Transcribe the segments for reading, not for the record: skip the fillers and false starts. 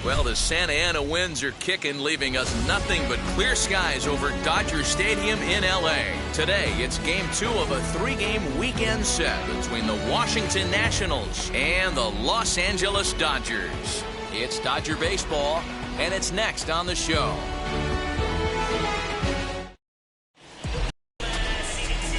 Well, the Santa Ana winds are kicking, leaving us nothing but clear skies over Dodger Stadium in L.A. Today, it's Game 2 of a 3-game weekend set between the Washington Nationals and the Los Angeles Dodgers. It's Dodger baseball, and it's next on the show.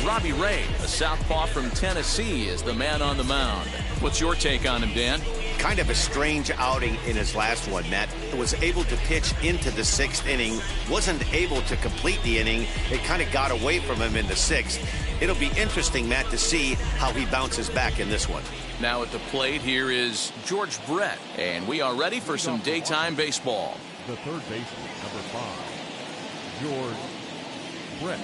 Robbie Ray, a southpaw from Tennessee, is the man on the mound. What's your take on him, Dan? Kind of a strange outing in his last one, Matt. Was able to pitch into the 6th inning, wasn't able to complete the inning. It kind of got away from him in the 6th. It'll be interesting, Matt, to see how he bounces back in this one. Now at the plate, here is George Brett, and we are ready for some daytime baseball. The third baseman, number 5, George Brett.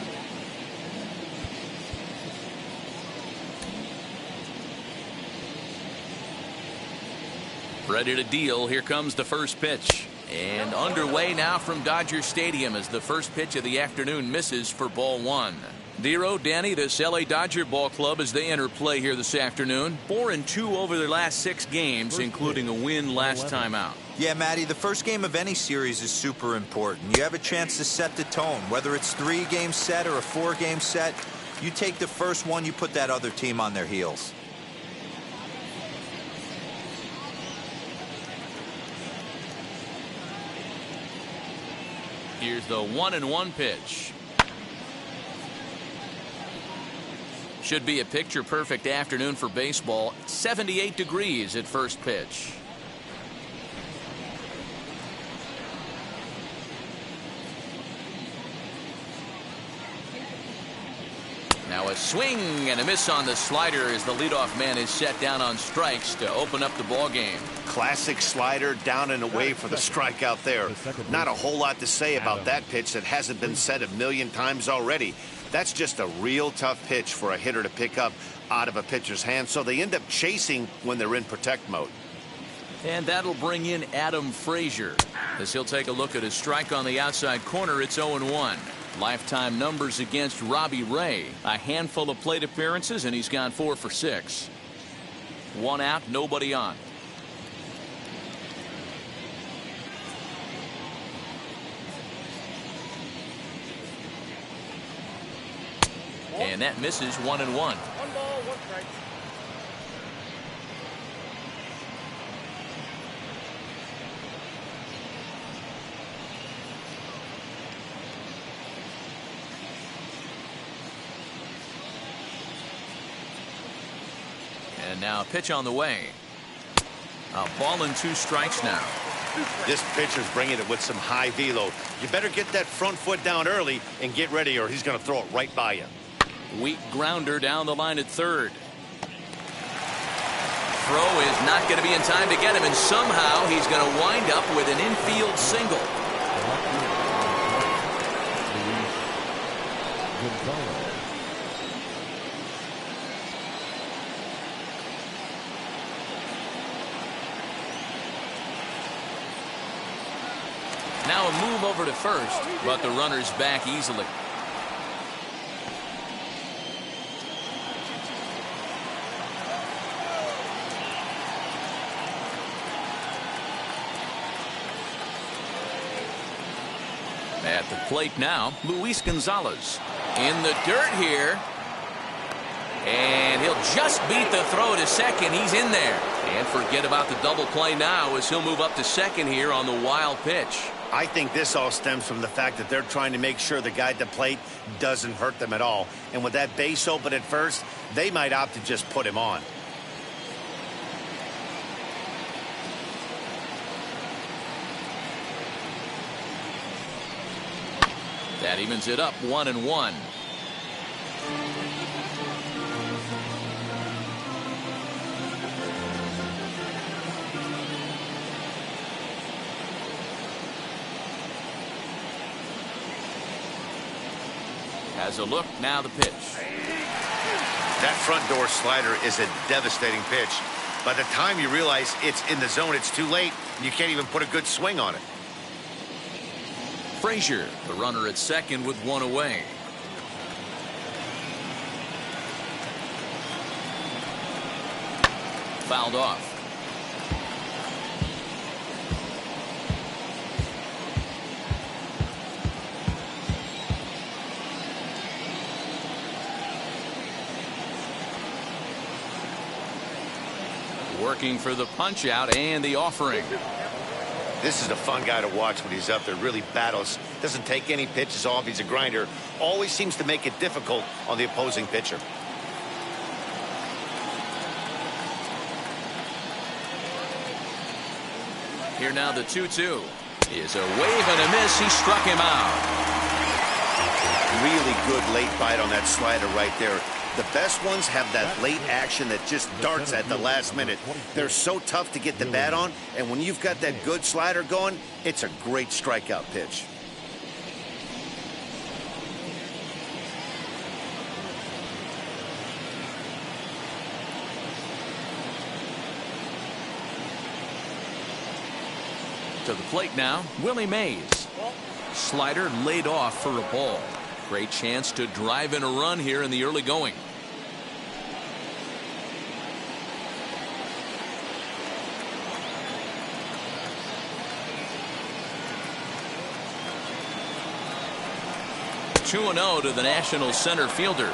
Ready to deal. Here comes the first pitch. And underway now from Dodger Stadium as the first pitch of the afternoon misses for ball 1. Dero, Danny, this L.A. Dodger ball club as they enter play here this afternoon. 4-2 over their last 6 games, including a win last time out. Yeah, Matty, the first game of any series is super important. You have a chance to set the tone. Whether it's 3-game set or a 4-game set, you take the first one, you put that other team on their heels. Here's the 1-1 pitch. Should be a picture-perfect afternoon for baseball. 78 degrees at first pitch. Now a swing and a miss on the slider as the leadoff man is set down on strikes to open up the ball game. Classic slider down and away for the strikeout there. Not a whole lot to say about that pitch that hasn't been said a million times already. That's just a real tough pitch for a hitter to pick up out of a pitcher's hand, so they end up chasing when they're in protect mode. And that'll bring in Adam Frazier as he'll take a look at a strike on the outside corner. It's 0-1. Lifetime numbers against Robbie Ray. A handful of plate appearances, and he's gone 4 for 6. 1 out, nobody on. And that misses 1-1. 1 ball, 1 strike. And now a pitch on the way. A ball and 2 strikes now. This pitcher's bringing it with some high velo. You better get that front foot down early and get ready, or he's going to throw it right by you. Weak grounder down the line at third. Throw is not going to be in time to get him, and somehow he's going to wind up with an infield single. Now a move over to first, but the runner's back easily. At the plate now, Luis Gonzalez. In the dirt here. And he'll just beat the throw to second. He's in there. And forget about the double play now as he'll move up to second here on the wild pitch. I think this all stems from the fact that they're trying to make sure the guy at the plate doesn't hurt them at all. And with that base open at first, they might opt to just put him on. That evens it up 1-1. Has a look, now the pitch. That front door slider is a devastating pitch. By the time you realize it's in the zone, it's too late. You can't even put a good swing on it. Frazier, the runner at second with 1 away. Fouled off. Working for the punch out and the offering. This is a fun guy to watch when he's up there. Really battles. Doesn't take any pitches off. He's a grinder. Always seems to make it difficult on the opposing pitcher. Here now the 2-2 is a wave and a miss. He struck him out. Really good late bite on that slider right there. The best ones have that late action that just darts at the last minute. They're so tough to get the bat on, and when you've got that good slider going, it's a great strikeout pitch. To the plate now, Willie Mays. Slider laid off for a ball. Great chance to drive in a run here in the early going. Two 2-0 to the National center fielder.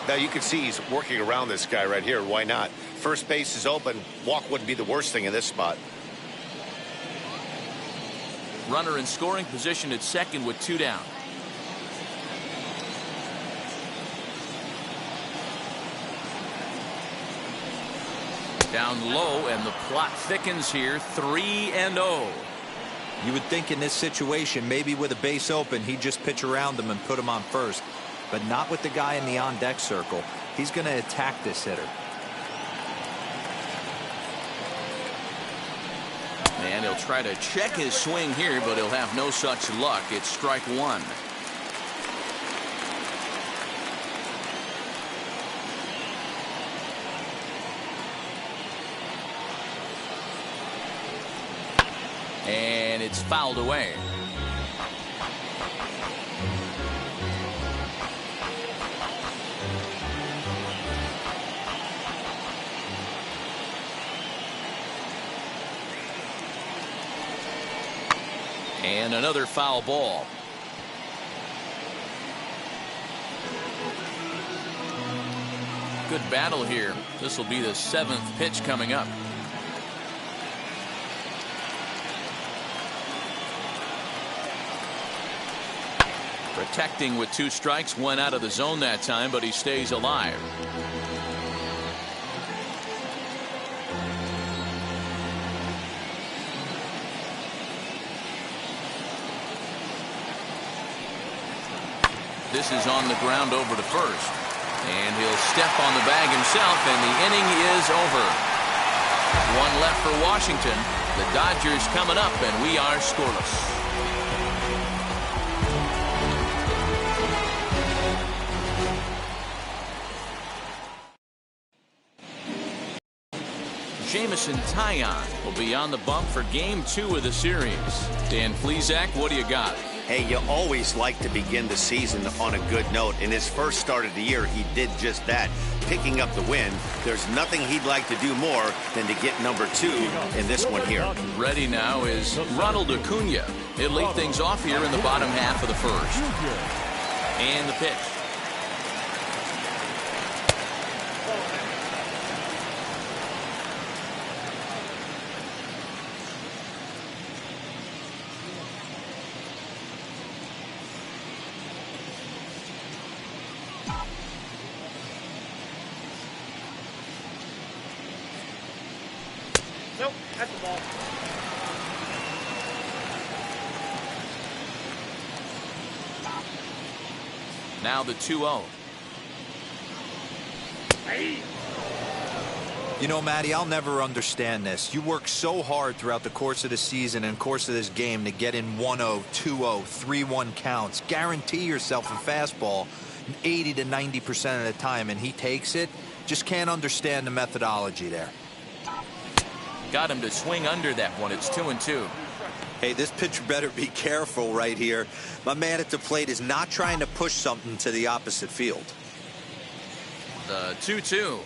Now you can see he's working around this guy right here. Why not? First base is open. Walk wouldn't be the worst thing in this spot. Runner in scoring position at second with 2 down. Down low, and the plot thickens here. 3-0. You would think in this situation, maybe with a base open, he'd just pitch around him and put him on first. But not with the guy in the on-deck circle. He's going to attack this hitter. And he'll try to check his swing here, but he'll have no such luck. It's strike one. And it's fouled away. And another foul ball. Good battle here. This will be the 7th pitch coming up. Protecting with 2 strikes, went out of the zone that time, but he stays alive. This is on the ground over to first. And he'll step on the bag himself, and the inning is over. 1 left for Washington. The Dodgers coming up, and we are scoreless. Jameson Taillon will be on the bump for game 2 of the series. Dan Plesac, what do you got? Hey, you always like to begin the season on a good note. In his first start of the year, he did just that, picking up the win. There's nothing he'd like to do more than to get number 2 in this one here. Ready now is Ronald Acuna. He'll lead things off here in the bottom half of the first. And the pitch. Nope, that's the ball. Now the 2-0. Hey. You know, Matty, I'll never understand this. You work so hard throughout the course of the season and course of this game to get in 1-0, 2-0, 3-1 counts. Guarantee yourself a fastball 80 to 90% of the time, and he takes it. Just can't understand the methodology there. Got him to swing under that one. It's 2-2. Hey, this pitcher better be careful right here. My man at the plate is not trying to push something to the opposite field. The 2-2.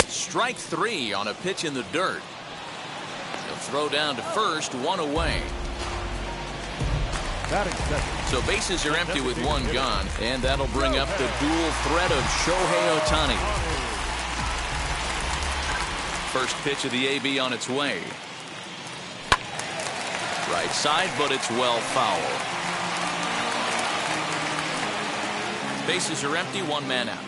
Strike 3 on a pitch in the dirt. Throw down to first, one away. So bases are empty with one gone, and that'll bring up the dual threat of Shohei Ohtani. First pitch of the AB on its way. Right side, but it's well foul. Bases are empty, one man out.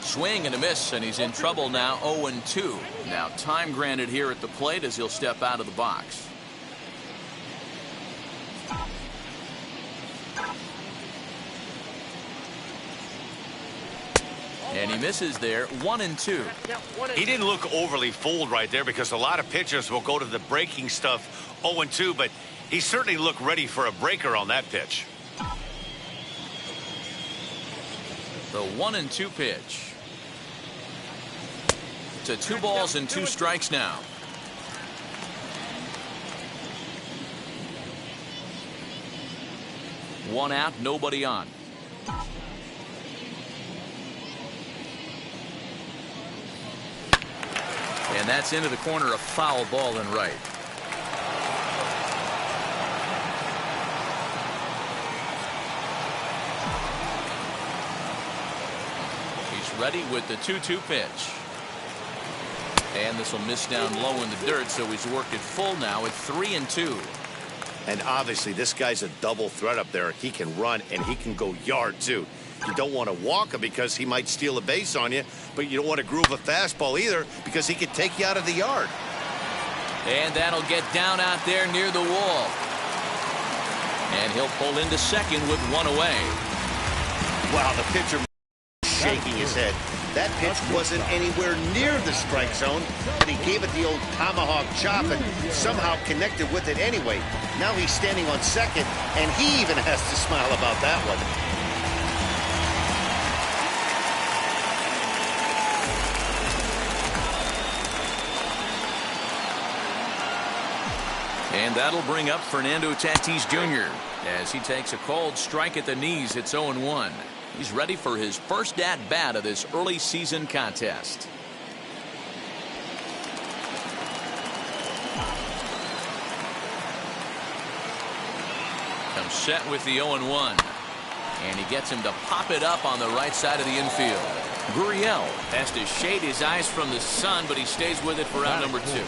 Swing and a miss, and he's in trouble now, 0-2. Now time granted here at the plate as he'll step out of the box. And he misses there, 1-2. He didn't look overly fooled right there because a lot of pitchers will go to the breaking stuff 0-2, but he certainly looked ready for a breaker on that pitch. The 1-2 pitch. To 2 balls and 2 strikes now. One out, nobody on. And that's into the corner, a foul ball and right. He's ready with the 2-2 pitch. And this will miss down low in the dirt, so he's worked it full now at 3-2. And obviously this guy's a double threat up there. He can run and he can go yard too. You don't want to walk him because he might steal a base on you, but you don't want to groove a fastball either because he could take you out of the yard. And that'll get down out there near the wall. And he'll pull into second with one away. Wow, the pitcher shaking his head. That pitch wasn't anywhere near the strike zone, but he gave it the old tomahawk chop and somehow connected with it anyway. Now he's standing on second, and he even has to smile about that one. And that'll bring up Fernando Tatis Jr. as he takes a cold strike at the knees. It's 0-1. He's ready for his first at-bat of this early season contest. Comes set with the 0-1. And he gets him to pop it up on the right side of the infield. Gurriel has to shade his eyes from the sun, but he stays with it for out number 2.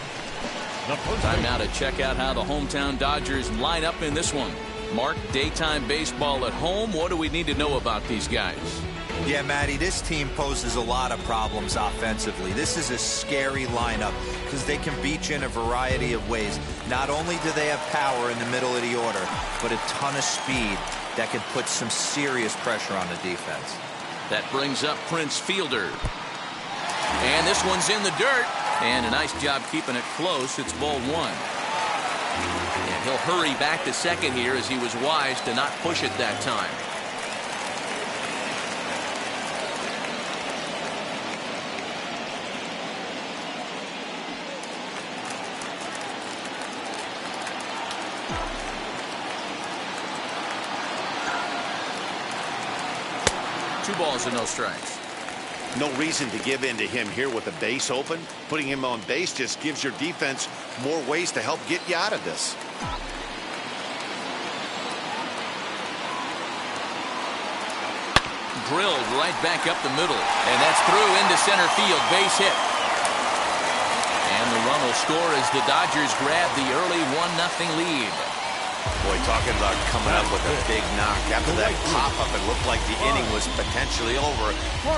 Time now to check out how the hometown Dodgers line up in this one. Mark, daytime baseball at home. What do we need to know about these guys? Yeah, Matty, this team poses a lot of problems offensively. This is a scary lineup because they can beat you in a variety of ways. Not only do they have power in the middle of the order, but a ton of speed that can put some serious pressure on the defense. That brings up Prince Fielder. And this one's in the dirt. And a nice job keeping it close. It's ball 1. And he'll hurry back to second here as he was wise to not push it that time. Two balls and no strikes. No reason to give in to him here with the base open. Putting him on base just gives your defense more ways to help get you out of this. Drilled right back up the middle. And that's through into center field. Base hit. And the run will score as the Dodgers grab the early 1-0 lead. Boy, talking about coming up with a big knock. After that pop-up, it looked like the inning was potentially over.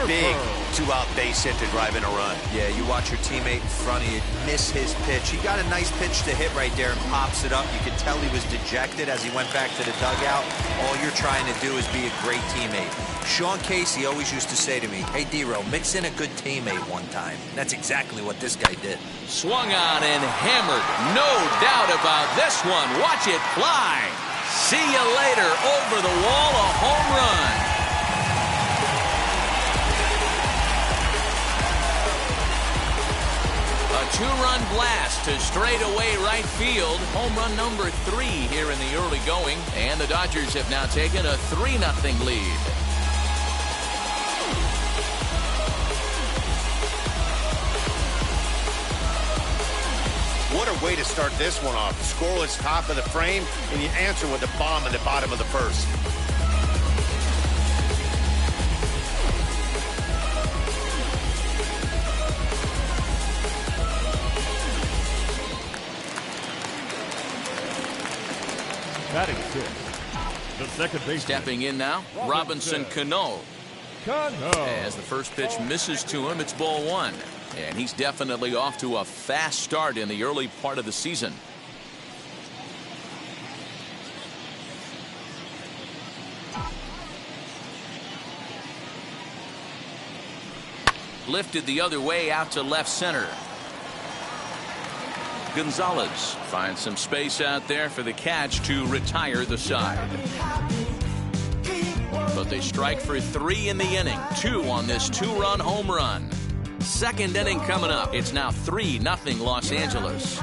Big two-out base hit to drive in a run. Yeah, you watch your teammate in front of you miss his pitch. He got a nice pitch to hit right there and pops it up. You could tell he was dejected as he went back to the dugout. All you're trying to do is be a great teammate. Sean Casey always used to say to me, hey, D-Row, mix in a good teammate one time. That's exactly what this guy did. Swung on and hammered. No doubt about this one. Watch it fly. See you later. Over the wall, a home run. A two-run blast to straightaway right field. Home run number 3 here in the early going. And the Dodgers have now taken a 3-0 lead. a way to start this one off. Scoreless top of the frame, and you answer with a bomb in the bottom of the first. Batting sixth, the second baseman. Stepping in now, Robinson Cano. As the first pitch misses to him, it's ball one. And he's definitely off to a fast start in the early part of the season. Lifted the other way out to left center. Gonzalez finds some space out there for the catch to retire the side. But they strike for 3 in the inning. 2 on this 2-run home run. Second inning coming up. It's now 3-0 Los Angeles.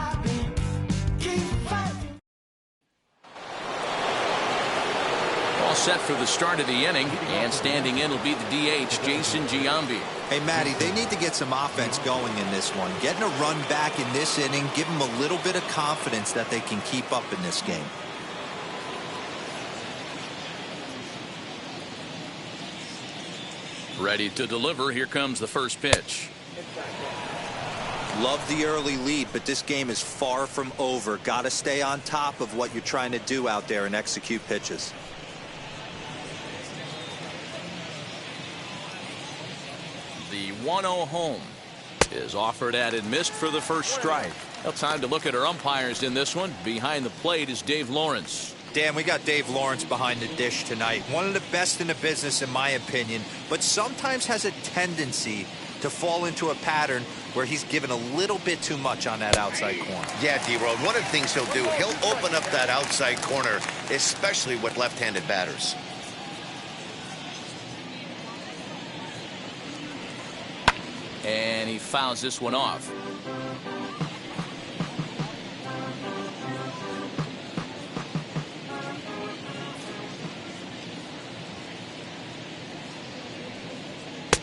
All set for the start of the inning, and standing in will be the DH, Jason Giambi. Hey, Matty, they need to get some offense going in this one. Getting a run back in this inning, give them a little bit of confidence that they can keep up in this game. Ready to deliver. Here comes the first pitch. Love the early lead, but this game is far from over. Got to stay on top of what you're trying to do out there and execute pitches. The 1-0 home is offered at and missed for the first strike. Well, time to look at our umpires in this one. Behind the plate is Dave Lawrence. Dan, we got Dave Lawrence behind the dish tonight. One of the best in the business, in my opinion, but sometimes has a tendency to fall into a pattern where he's given a little bit too much on that outside corner. Yeah, D-Road, one of the things he'll do, he'll open up that outside corner, especially with left-handed batters. And he fouls this one off.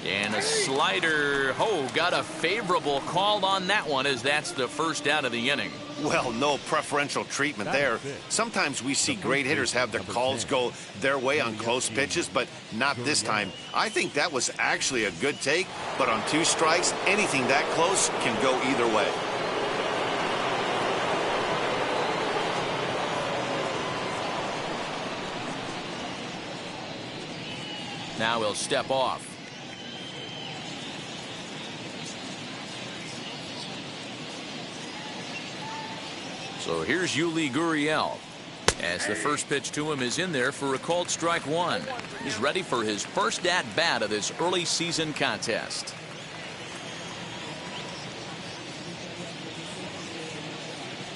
And a slider. Oh, got a favorable call on that one, as that's the first out of the inning. Well, no preferential treatment there. Sometimes we see great hitters have their calls go their way on close pitches, but not this time. I think that was actually a good take, but on 2 strikes, anything that close can go either way. Now he'll step off. So here's Yuli Gurriel, as the first pitch to him is in there for a called strike 1. He's ready for his first at-bat of this early season contest.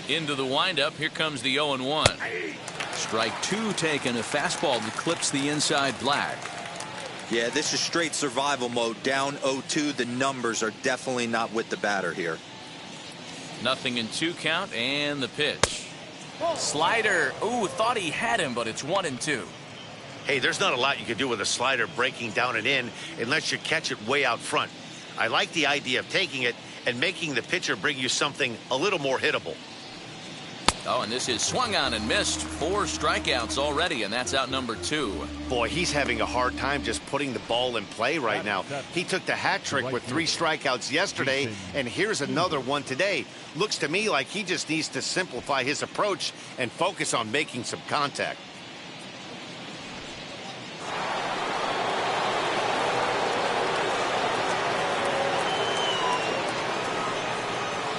Into the windup. Here comes the 0-1. Strike 2 taken. A fastball that clips the inside black. Yeah, this is straight survival mode. Down 0-2. The numbers are definitely not with the batter here. 0-2 count, and the pitch. Slider. Ooh, thought he had him, but it's 1-2. Hey, there's not a lot you can do with a slider breaking down and in unless you catch it way out front. I like the idea of taking it and making the pitcher bring you something a little more hittable. Oh, and this is swung on and missed. 4 strikeouts already, and that's out number 2. Boy, he's having a hard time just putting the ball in play right now. He took the hat trick with 3 strikeouts yesterday, and here's another one today. Looks to me like he just needs to simplify his approach and focus on making some contact.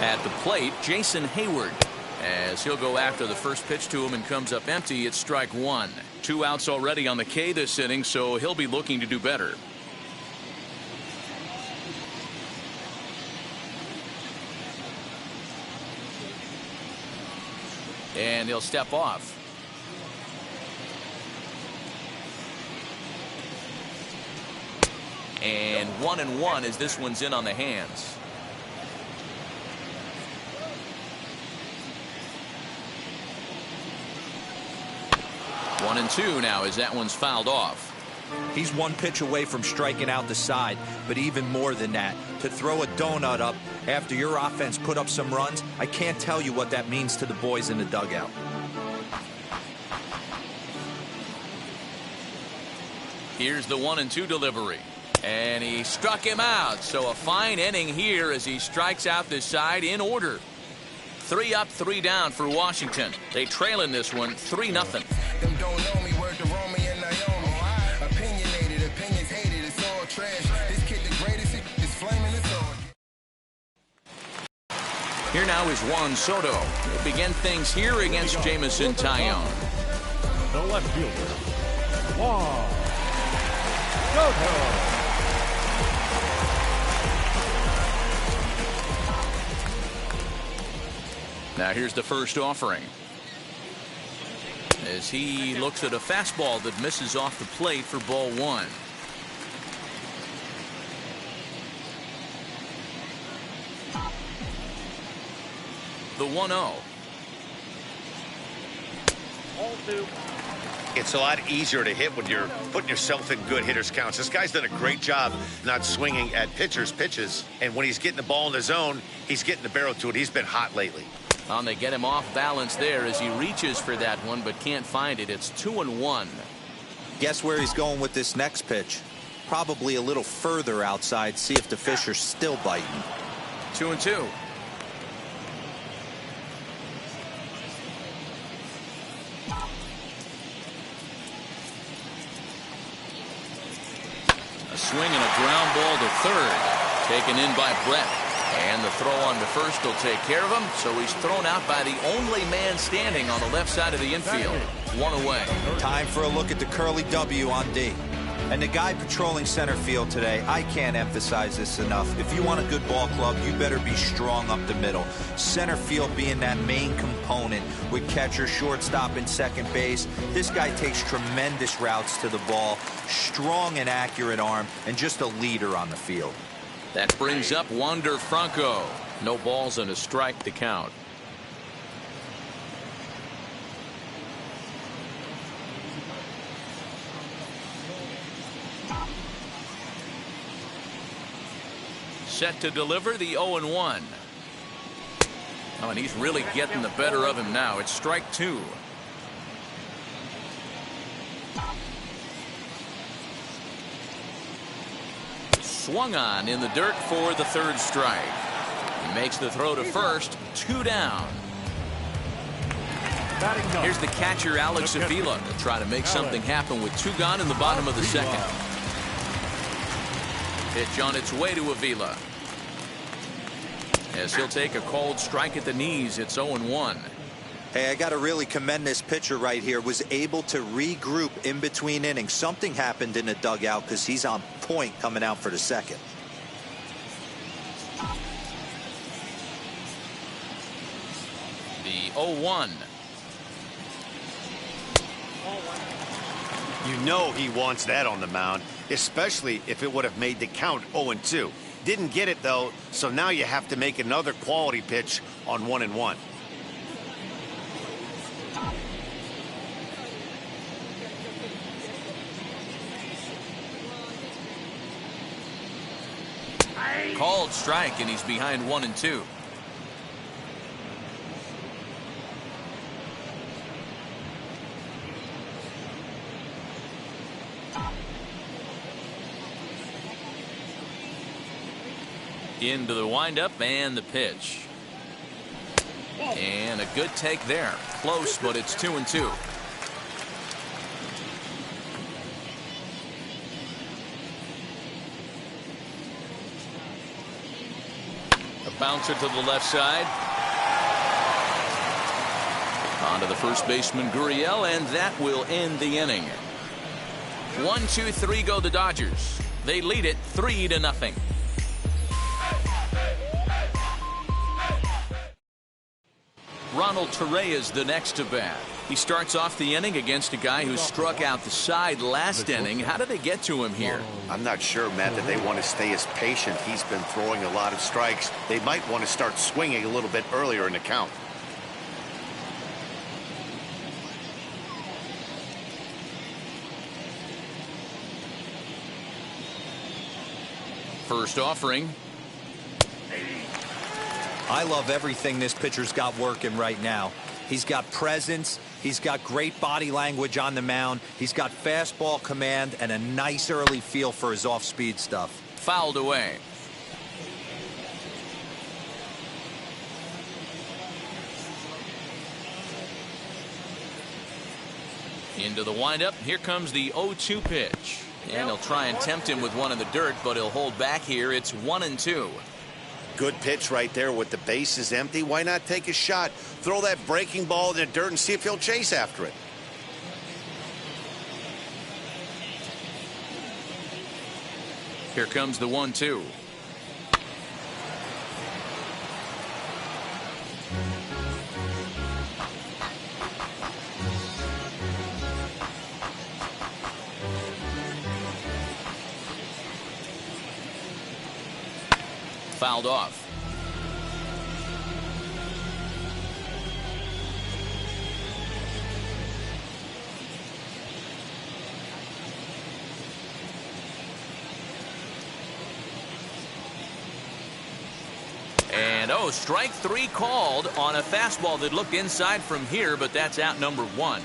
At the plate, Jason Hayward, as he'll go after the first pitch to him and comes up empty. It's strike 1. 2 outs already on the K this inning, so he'll be looking to do better. And he'll step off. And 1-1 as this one's in on the hands. 1-2 now as that one's fouled off. He's 1 pitch away from striking out the side, but even more than that, To throw a donut up after your offense put up some runs, I can't tell you what that means to the boys in the dugout. Here's the 1-2 delivery. And he struck him out. So a fine inning here as he strikes out this side in order. 3 up, 3 down for Washington. They trail in this one 3-0. Them don't know me, word to Romy and Naomi. Opinionated, opinions hated, it's all trash. This kid the greatest, is flaming the sword. Here now is Juan Soto. He'll begin things here against Jameson Taillon. The left fielder, Juan Soto. Now here's the first offering. As he looks at a fastball that misses off the plate for ball 1. The 1-0. It's a lot easier to hit when you're putting yourself in good hitters' counts. This guy's done a great job not swinging at pitchers' pitches. And when he's getting the ball in the zone, he's getting the barrel to it. He's been hot lately. They get him off balance there as he reaches for that one but can't find it. It's 2-1. Guess where he's going with this next pitch? Probably a little further outside. See if the fish are still biting. 2-2. A swing and a ground ball to third. Taken in by Brett. And the throw on to first will take care of him. So he's thrown out by the only man standing on the left side of the infield. 1 away. Time for a look at the curly W on D. And the guy patrolling center field today, I can't emphasize this enough. If you want a good ball club, you better be strong up the middle. Center field being that main component with catcher, shortstop, and second base. This guy takes tremendous routes to the ball, strong and accurate arm, and just a leader on the field. That brings up Wander Franco. No balls and a strike to count. Set to deliver the 0-1. Oh, and he's really getting the better of him now. It's strike 2. Swung on in the dirt for the third strike. He makes the throw to first. 2 down. Here's the catcher, Alex Avila, to try to make something happen with 2 gone in the bottom of the second. Pitch on its way to Avila. As he'll take a cold strike at the knees, it's 0-1. Hey, I got to really commend this pitcher right here. Was able to regroup in between innings. Something happened in the dugout because he's on point coming out for the second. The 0-1. You know he wants that on the mound, especially if it would have made the count 0-2. Didn't get it, though, so now you have to make another quality pitch on 1-1. Called strike, and he's behind 1-2. Into the windup and the pitch. And a good take there. Close, but it's 2-2. A bouncer to the left side. On to the first baseman, Gurriel, and that will end the inning. 1-2-3 go the Dodgers. They lead it 3-0. Ronald Torreyes the next to bat. He starts off the inning against a guy who struck out the side last inning. How did they get to him here? I'm not sure, Matt, that they want to stay as patient. He's been throwing a lot of strikes. They might want to start swinging a little bit earlier in the count. First offering. I love everything this pitcher's got working right now. He's got presence. He's got great body language on the mound. He's got fastball command and a nice early feel for his off-speed stuff. Fouled away. Into the windup. Here comes the 0-2 pitch. And he'll try and tempt him with one in the dirt, but he'll hold back here. It's 1-2. Good pitch right there with the bases empty. Why not take a shot? Throw that breaking ball in the dirt and see if he'll chase after it. Here comes the 1-2. Fouled off. And strike 3 called on a fastball that looked inside from here, but that's out number 1.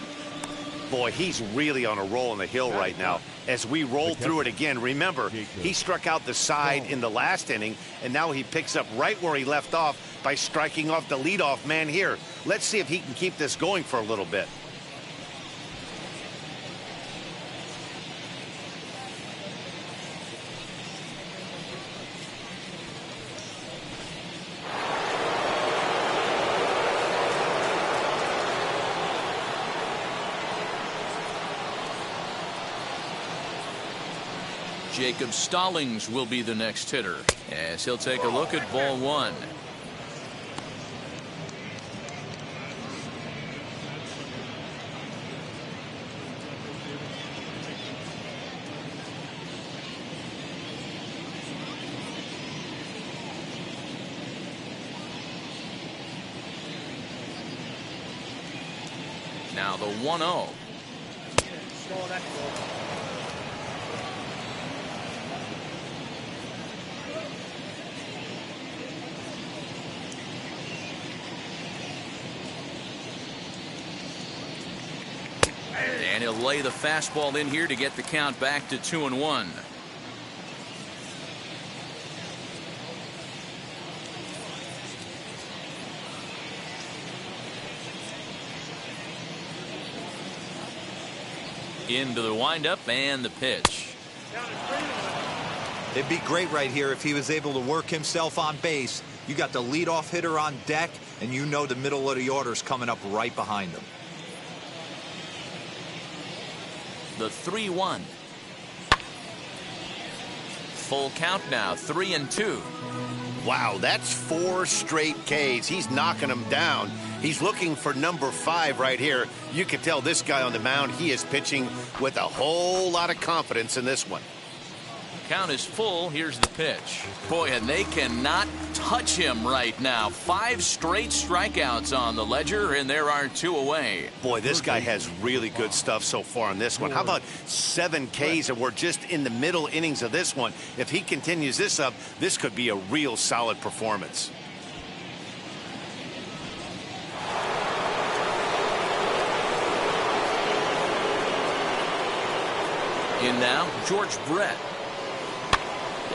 Boy, he's really on a roll on the hill right now. As we roll through it again, remember, he struck out the side in the last inning, and now he picks up right where he left off by striking off the leadoff man here. Let's see if he can keep this going for a little bit. Jacob Stallings will be the next hitter as he'll take a look at ball 1. Now the 1-0. And he'll lay the fastball in here to get the count back to 2-1. Into the windup and the pitch. It'd be great right here if he was able to work himself on base. You got the leadoff hitter on deck, and you know the middle of the order's coming up right behind him. The 3-1. Full count now, 3-2. Wow, that's 4 straight Ks. He's knocking them down. He's looking for number 5 right here. You can tell this guy on the mound, he is pitching with a whole lot of confidence in this one. Count is full. Here's the pitch. Boy, and they cannot touch him right now. 5 straight strikeouts on the ledger, and there are 2 away. Boy, this guy has really good stuff so far on this one. How about 7 Ks, and we're just in the middle innings of this one. If he continues this up, this could be a real solid performance. In now, George Brett.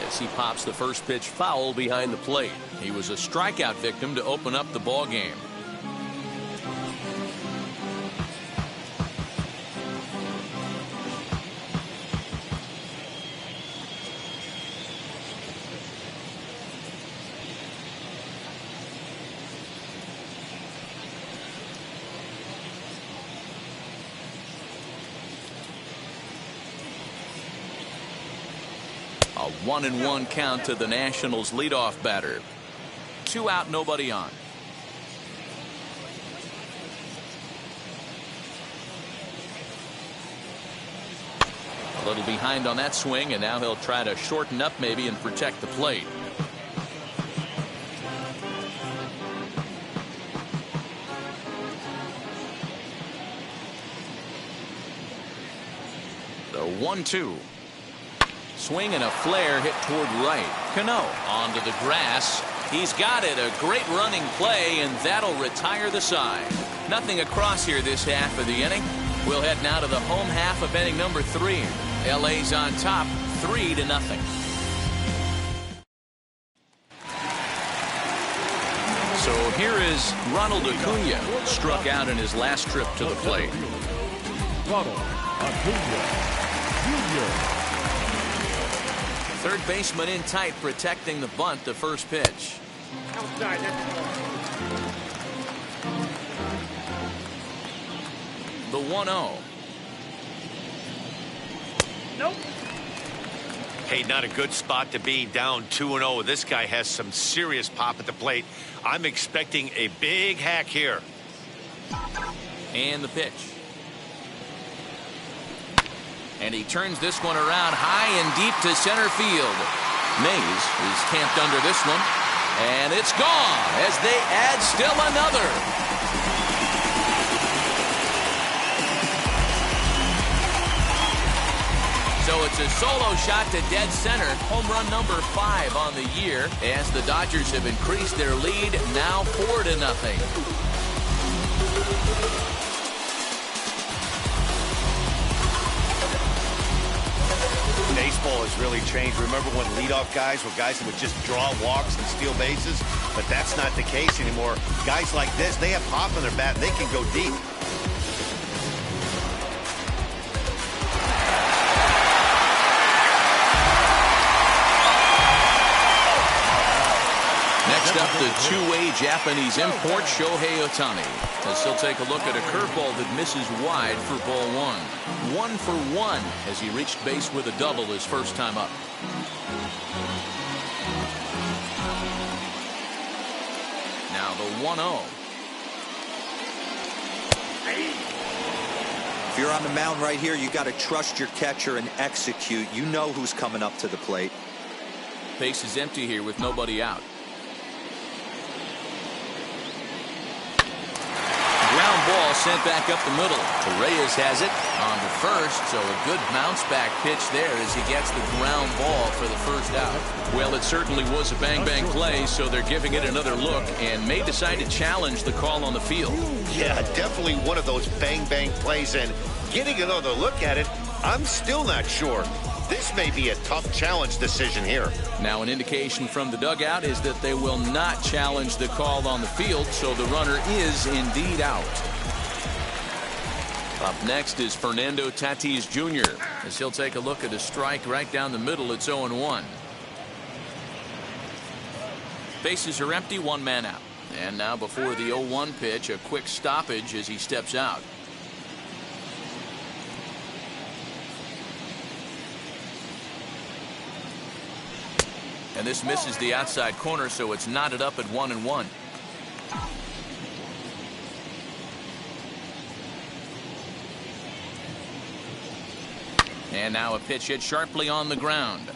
As he pops the first pitch foul behind the plate. He was a strikeout victim to open up the ball game. A 1-1 count to the Nationals leadoff batter. 2 out, nobody on. A little behind on that swing, and now he'll try to shorten up maybe and protect the plate. The 1-2. Swing and a flare hit toward right. Cano onto the grass. He's got it. A great running play, and that'll retire the side. Nothing across here this half of the inning. We'll head now to the home half of inning number 3. LA's on top, 3-0. So here is Ronald Acuna, struck out in his last trip to the plate. Ronald Acuna Jr. Third baseman in tight, protecting the bunt, the first pitch. Outside, The 1-0. nope. Hey, not a good spot to be, down 2-0. This guy has some serious pop at the plate. I'm expecting a big hack here. And the pitch. And he turns this one around high and deep to center field. Mays is camped under this one. And it's gone as they add still another. So it's a solo shot to dead center. Home run number 5 on the year as the Dodgers have increased their lead, now 4-0. Baseball has really changed. Remember when leadoff guys were guys that would just draw walks and steal bases? But that's not the case anymore. Guys like this, they have pop in their bat. They can go deep. Next up, the two-way Japanese import, Shohei Ohtani. As he'll take a look at a curveball that misses wide for ball 1. 1 for 1 as he reached base with a double his first time up. Now the 1-0. If you're on the mound right here, you got to trust your catcher and execute. You know who's coming up to the plate. Base is empty here with nobody out. Ground ball sent back up the middle. Reyes has it on to first, so a good bounce back pitch there as he gets the ground ball for the first out. Well, it certainly was a bang-bang play, so they're giving it another look and may decide to challenge the call on the field. Yeah, definitely one of those bang-bang plays, and getting another look at it, I'm still not sure. This may be a tough challenge decision here. Now, an indication from the dugout is that they will not challenge the call on the field, so the runner is indeed out. Up next is Fernando Tatis Jr. as he'll take a look at a strike right down the middle. It's 0-1. Bases are empty, one man out. And now before the 0-1 pitch, a quick stoppage as he steps out. And this misses the outside corner, so it's knotted up at 1-1. And now a pitch hit sharply on the ground.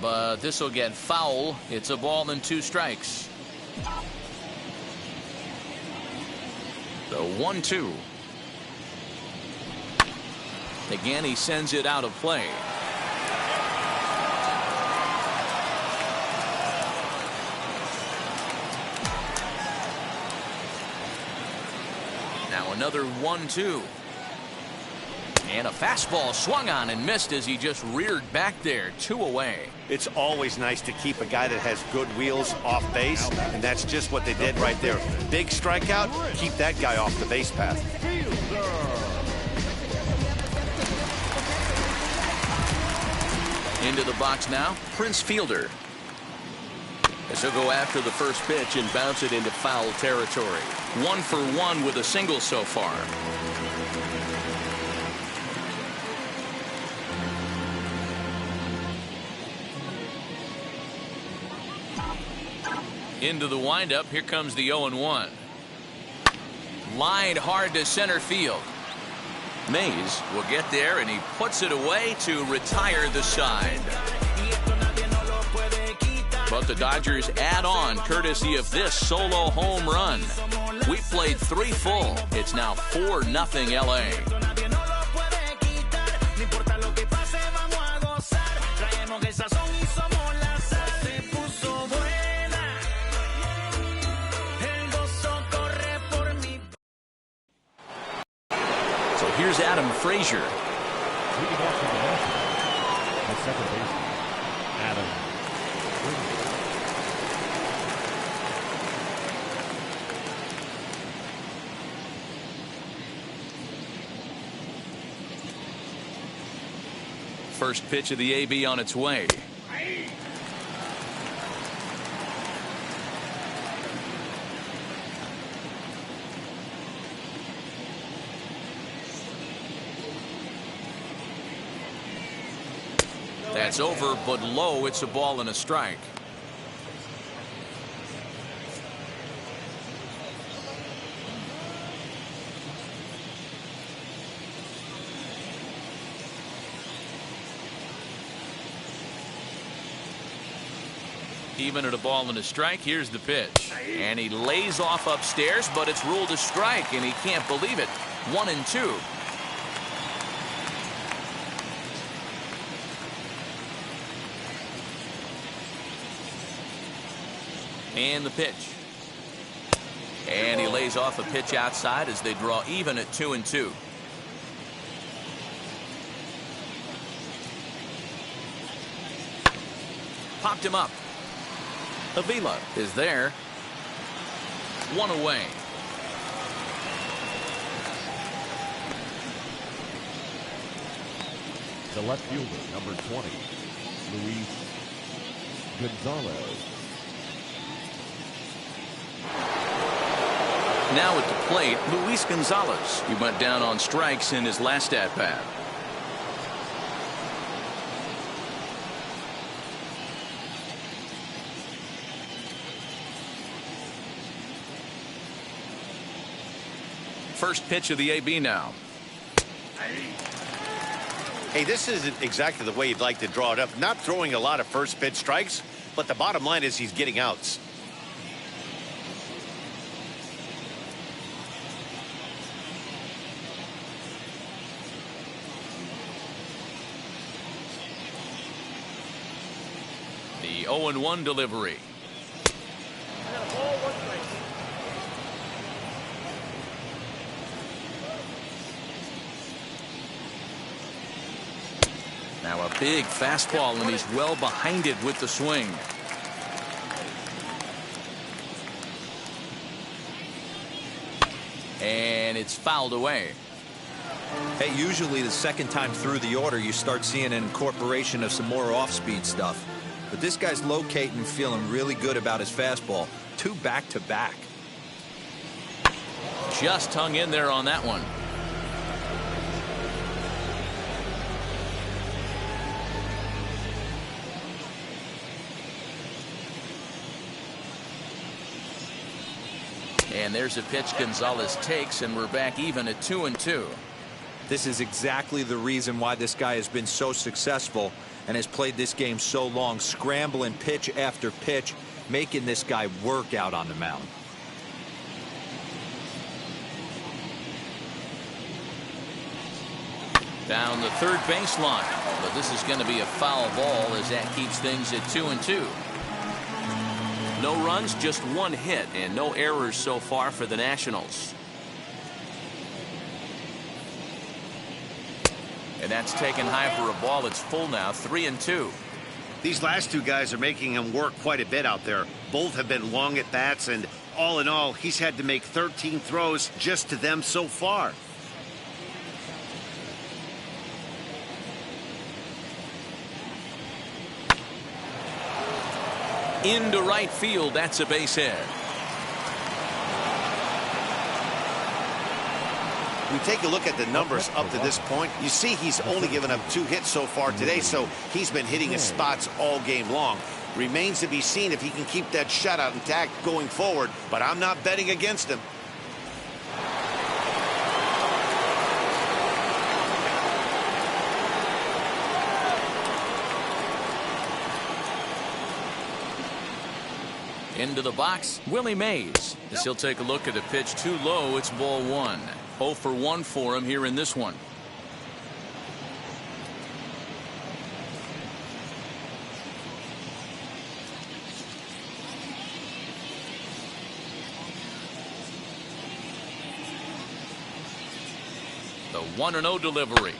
But this will get foul. It's a ball and 2 strikes. The 1-2. Again, he sends it out of play. Now another 1-2. And a fastball swung on and missed as he just reared back there. 2 away. It's always nice to keep a guy that has good wheels off base, and that's just what they did right there. Big strikeout, keep that guy off the base path. Into the box now, Prince Fielder. As he'll go after the first pitch and bounce it into foul territory. 1 for 1 with a single so far. Into the windup. Here comes the 0-1. Lined hard to center field. Mays will get there, and he puts it away to retire the side. But the Dodgers add on courtesy of this solo home run. We played 3 full. It's now 4-0 LA. So here's Adam Frazier. Leading off from the Nationals, the second baseman, Adam Frazier. First pitch of the AB on its way. That's over, but low. It's a ball and a strike. Even at a ball and a strike, here's the pitch. And he lays off upstairs, but it's ruled a strike, and he can't believe it. 1-2. And the pitch. And he lays off a pitch outside as they draw even at 2-2. Popped him up. Avila is there. One away. The left fielder, number 20, Luis Gonzalez. Now at the plate, Luis Gonzalez. He went down on strikes in his last at-bat. First pitch of the AB now. Hey, this isn't exactly the way you'd like to draw it up. Not throwing a lot of first pitch strikes, but the bottom line is he's getting outs. The 0-1 delivery. I got a ball, 1 strike. Now a big fastball, and he's well behind it with the swing. And it's fouled away. Hey, usually the second time through the order, you start seeing an incorporation of some more off-speed stuff. But this guy's locating, feeling really good about his fastball. 2 back-to-back. Just hung in there on that one. And there's a pitch Gonzalez takes, and we're back even at 2-2. This is exactly the reason why this guy has been so successful and has played this game so long, scrambling pitch after pitch, making this guy work out on the mound. Down the third baseline, but this is going to be a foul ball as that keeps things at 2-2. No runs, just 1 hit, and no errors so far for the Nationals. And that's taken high for a ball. It's full now, 3-2. These last 2 guys are making him work quite a bit out there. Both have been long at bats, and all in all, he's had to make 13 throws just to them so far. Into right field, that's a base hit. We take a look at the numbers up to this point. You see he's only given up 2 hits so far today, so he's been hitting his spots all game long. Remains to be seen if he can keep that shutout intact going forward, but I'm not betting against him. Into the box, Willie Mays. As he'll take a look at a pitch too low, it's ball 1. 0 for 1 for him here in this one. The 1-0 delivery.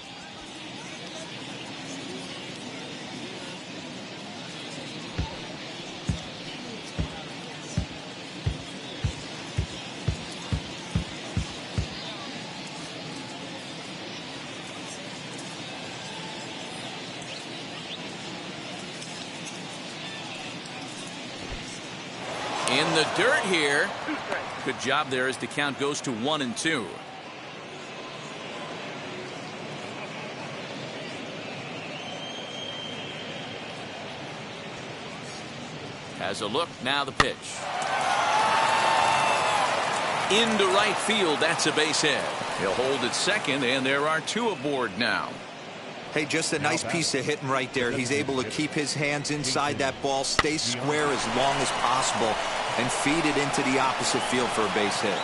In the dirt here. Good job there as the count goes to 1-2. Has a look. Now the pitch. Into right field. That's a base hit. He'll hold at second, and there are 2 aboard now. Hey, just a nice piece of hitting right there. He's able to keep his hands inside that ball, stay square as long as possible, and feed it into the opposite field for a base hit.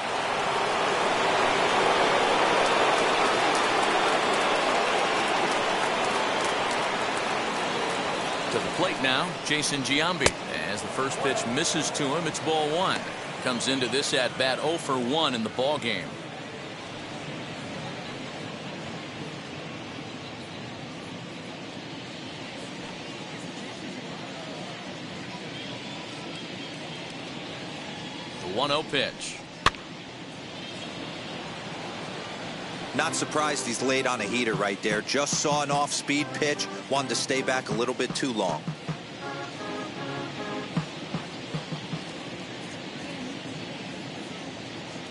To the plate now, Jason Giambi. As the first pitch misses to him, it's ball 1. Comes into this at bat 0 for 1 in the ball game. The 1-0 pitch. Not surprised he's laid on a heater right there. Just saw an off-speed pitch. Wanted to stay back a little bit too long.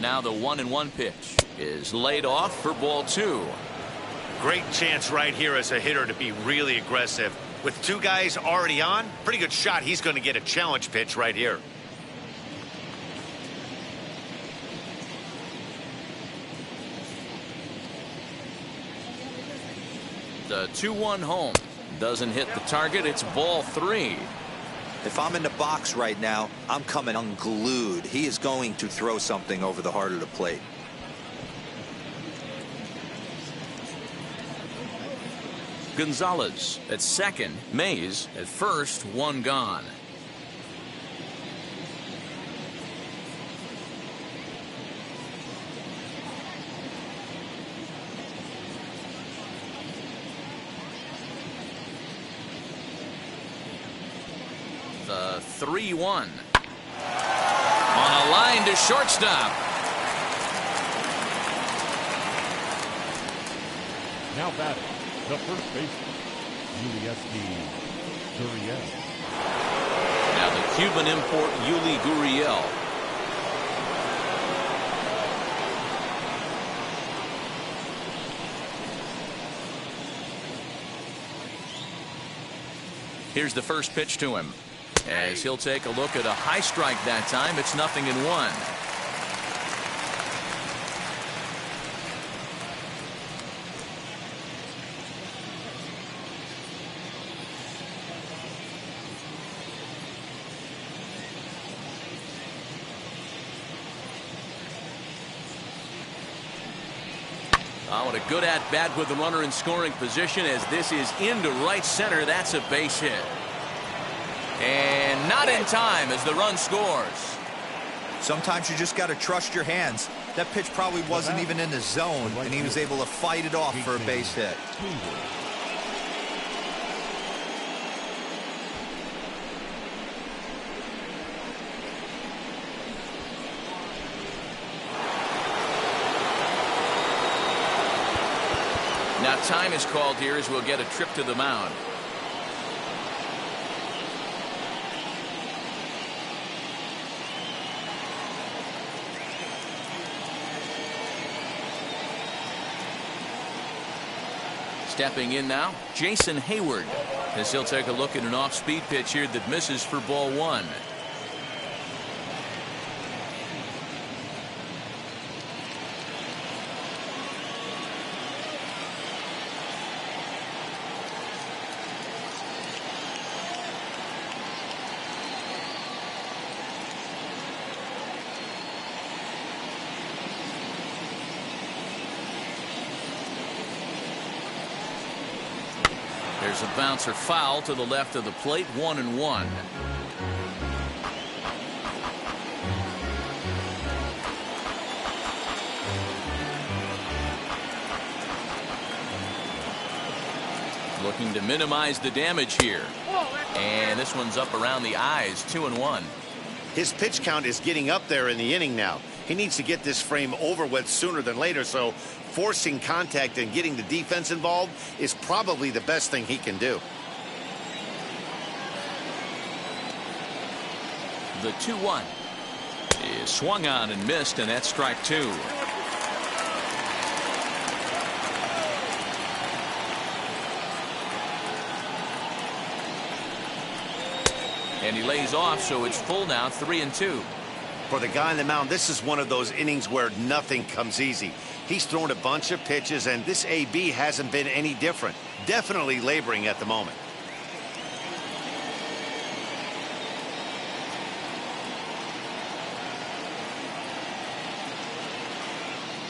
Now the 1-1 pitch is laid off for ball 2. Great chance right here as a hitter to be really aggressive. With 2 guys already on, pretty good shot. He's going to get a challenge pitch right here. The 2-1 home doesn't hit the target. It's ball 3. If I'm in the box right now, I'm coming unglued. He is going to throw something over the heart of the plate. Gonzalez at second. Mays at first. 1 gone. The 3-1 on a line to shortstop. Now batting, the first baseman, Gurriel. Now the Cuban import Yuli Gurriel. Here's the first pitch to him. As he'll take a look at a high strike that time. It's 0-1. Oh, what a good at-bat with the runner in scoring position as this is into right center. That's a base hit. And not in time as the run scores. Sometimes you just got to trust your hands. That pitch probably wasn't even in the zone, and he was able to fight it off for a base hit. Now time is called here as we'll get a trip to the mound. Stepping in now, Jason Hayward, as he'll take a look at an off-speed pitch here that misses for ball 1. There's a bouncer foul to the left of the plate. 1-1. Looking to minimize the damage here. And this one's up around the eyes, 2-1. His pitch count is getting up there in the inning now. He needs to get this frame over with sooner than later, so forcing contact and getting the defense involved is probably the best thing he can do. The 2-1 is swung on and missed, and that's strike 2. And he lays off, so it's full now, 3-2. For the guy on the mound, this is one of those innings where nothing comes easy. He's thrown a bunch of pitches, and this AB hasn't been any different. Definitely laboring at the moment.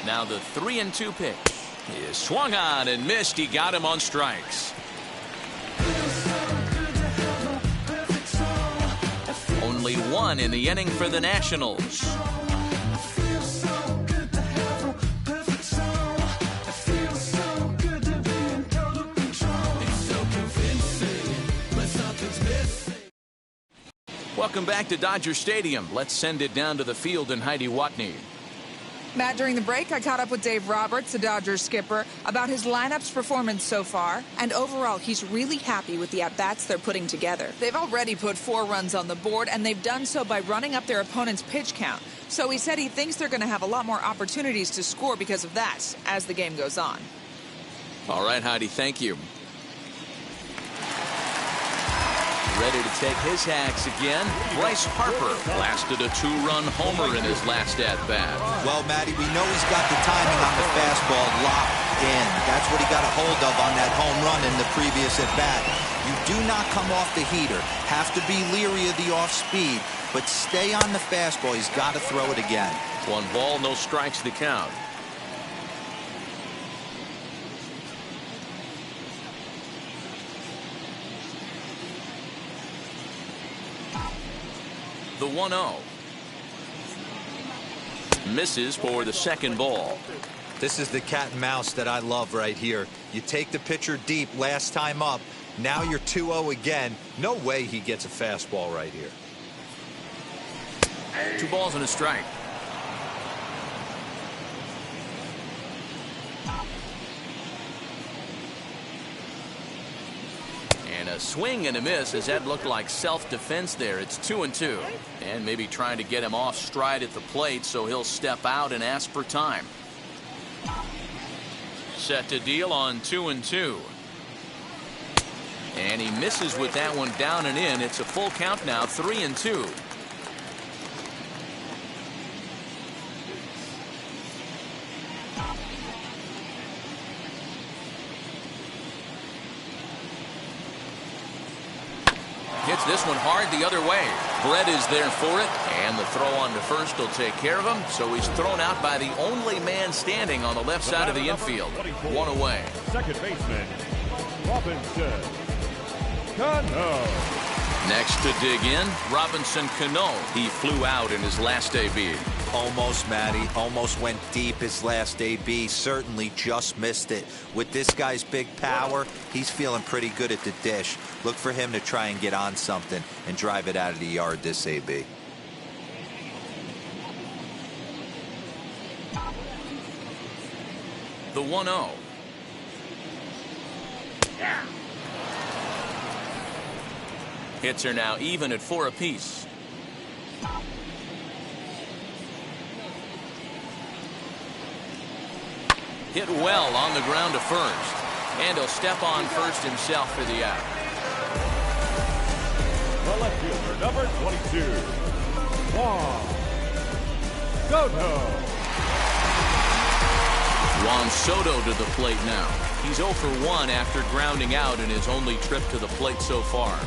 Now the 3-2 pitch is swung on and missed. He got him on strikes. Only one in the inning for the Nationals. Welcome back to Dodger Stadium. Let's send it down to the field and Heidi Watney. Matt, during the break, I caught up with Dave Roberts, the Dodgers skipper, about his lineup's performance so far. And overall, he's really happy with the at-bats they're putting together. They've already put 4 runs on the board, and they've done so by running up their opponent's pitch count. So he said he thinks they're going to have a lot more opportunities to score because of that as the game goes on. All right, Heidi, thank you. Ready to take his hacks again. Bryce Harper blasted a 2-run homer in his last at-bat. Well, Matty, we know he's got the timing on the fastball locked in. That's what he got a hold of on that home run in the previous at-bat. You do not come off the heater. Have to be leery of the off-speed, but stay on the fastball. He's got to throw it again. 1 ball, no strikes to count. The 1-0 misses for the second ball. This is the cat and mouse that I love right here. You take the pitcher deep last time up. Now you're 2-0 again. No way he gets a fastball right here. 2 balls and a strike. And a swing and a miss, as that looked like self-defense there. It's 2-2. And maybe trying to get him off stride at the plate, so he'll step out and ask for time. Set to deal on 2-2. And he misses with that one down and in. It's a full count now, 3-2. Hits this one hard the other way. Brett is there for it, and the throw on to first will take care of him. So he's thrown out by the only man standing on the left side of the infield. 1 away. Second baseman, Robinson Cano. Next to dig in, Robinson Cano. He flew out in his last AB. Almost, Matty. Almost went deep his last AB. Certainly just missed it. With this guy's big power, he's feeling pretty good at the dish. Look for him to try and get on something and drive it out of the yard this AB. The 1-0. Hits are now even at 4 apiece. Hit well on the ground to first. And he'll step on first himself for the out. The left fielder, number 22, Juan Soto. Juan Soto to the plate now. He's 0 for 1 after grounding out in his only trip to the plate so far.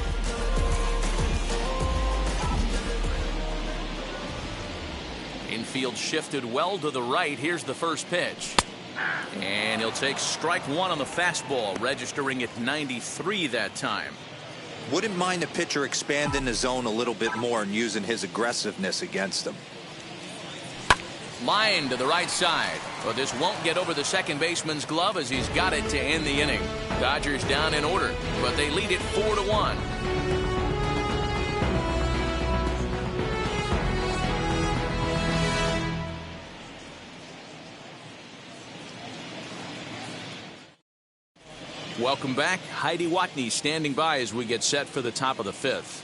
Infield shifted well to the right. Here's the first pitch. And he'll take strike 1 on the fastball, registering at 93 that time. Wouldn't mind the pitcher expanding the zone a little bit more and using his aggressiveness against him. Line to the right side. But this won't get over the second baseman's glove as he's got it to end the inning. Dodgers down in order, but they lead it 4-1. Welcome back. Heidi Watney standing by as we get set for the top of the fifth.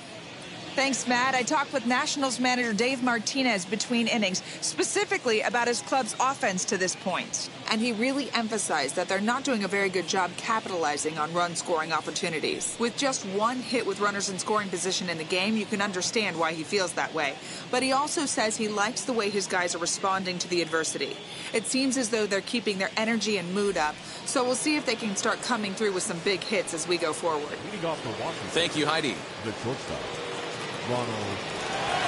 Thanks, Matt. I talked with Nationals manager Dave Martinez between innings, specifically about his club's offense to this point. And he really emphasized that they're not doing a very good job capitalizing on run-scoring opportunities. With just one hit with runners in scoring position in the game, you can understand why he feels that way. But he also says he likes the way his guys are responding to the adversity. It seems as though they're keeping their energy and mood up, so we'll see if they can start coming through with some big hits as we go forward. Thank you, Heidi. The shortstop, Ronald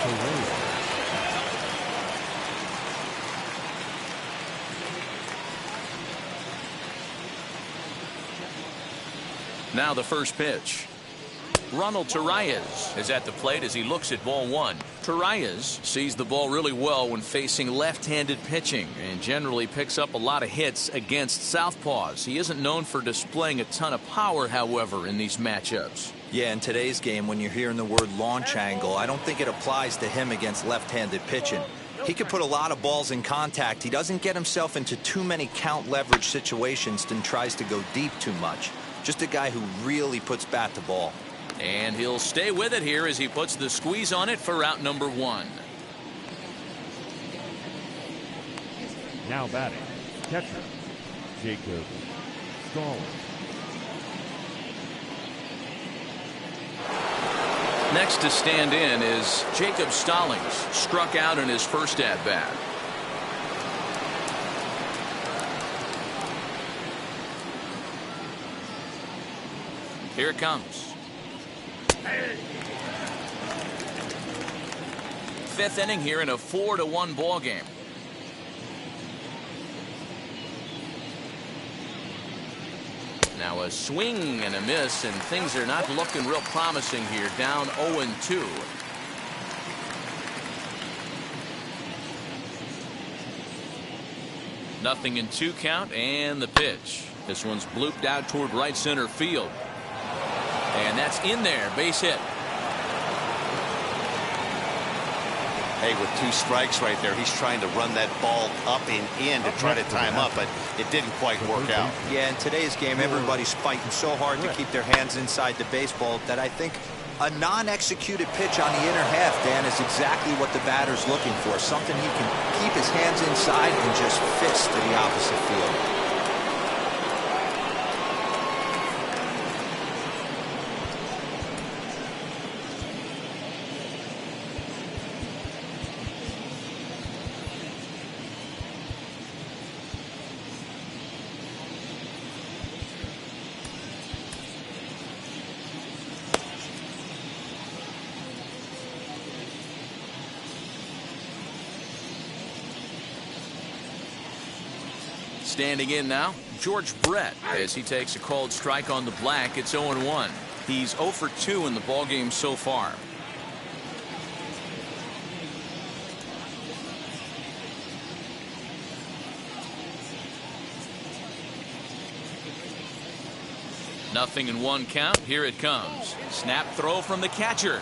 Taillon. Now the first pitch. Ronald Taillon is at the plate as he looks at ball one. Taillon sees the ball really well when facing left-handed pitching and generally picks up a lot of hits against southpaws. He isn't known for displaying a ton of power, however, in these matchups. Yeah, in today's game, when you're hearing the word launch angle, I don't think it applies to him against left-handed pitching. He could put a lot of balls in contact. He doesn't get himself into too many count leverage situations and tries to go deep too much. Just a guy who really puts bat to ball. And he'll stay with it here as he puts the squeeze on it for out number one. Now batting, catcher, Jacob Stallings. Next to stand in is Jacob Stallings, struck out in his first at-bat. Here it comes. Fifth inning here in a 4-1 ball game. Now a swing and a miss, and things are not looking real promising here. Down 0-2. Nothing in 2 count, and the pitch. This one's blooped out toward right center field. And that's in there, base hit. Hey, with 2 strikes right there, he's trying to run that ball up and in to try to tie him up, but it didn't quite work out. Yeah, in today's game, everybody's fighting so hard to keep their hands inside the baseball that I think a non-executed pitch on the inner half, Dan, is exactly what the batter's looking for. Something he can keep his hands inside and just fist to the opposite field. Standing in now, George Brett, as he takes a called strike on the black. It's 0-1. He's 0 for 2 in the ballgame so far. Nothing in 1 count. Here it comes. Snap throw from the catcher.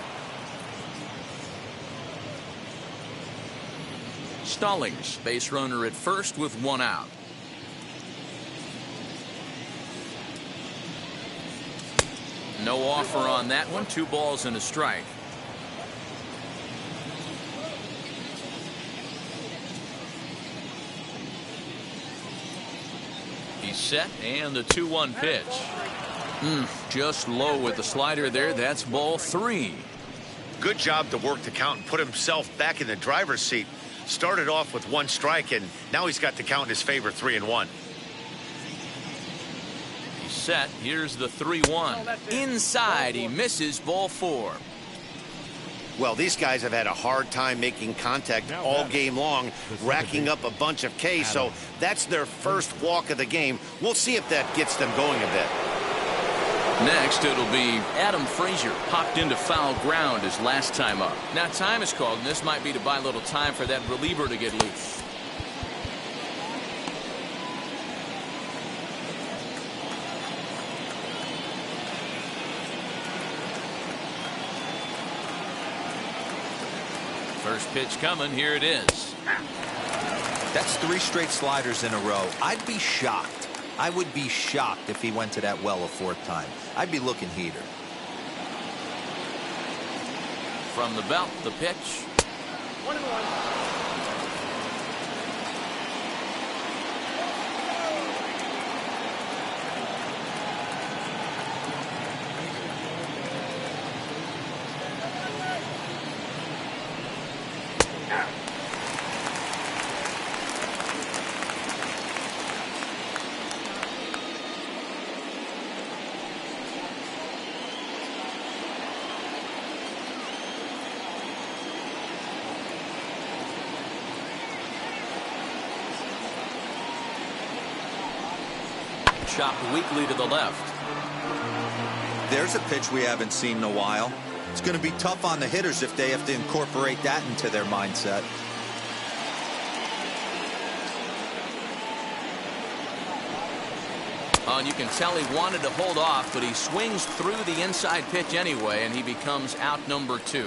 Stallings, base runner at first with 1 out. No offer on that one. 2 balls and a strike. He's set, and the 2-1 pitch. Just low with the slider there. That's ball 3. Good job to work the count and put himself back in the driver's seat. Started off with 1 strike, and now he's got the count in his favor, 3-1. Set. Here's the 3-1. Inside, he misses ball 4. Well, these guys have had a hard time making contact all game long, racking up a bunch of Ks, so that's their first walk of the game. We'll see if that gets them going a bit. Next, it'll be Adam Frazier, popped into foul ground his last time up. Now time is called, and this might be to buy a little time for that reliever to get loose. First pitch coming. Here it is. That's 3 straight sliders in a row. I'd be shocked. I would be shocked if he went to that well a 4th time. I'd be looking heater. From the belt, the pitch. 1-1. Chopped weakly to the left. There's a pitch we haven't seen in a while. It's going to be tough on the hitters if they have to incorporate that into their mindset. And you can tell he wanted to hold off, but he swings through the inside pitch anyway, and he becomes out number 2.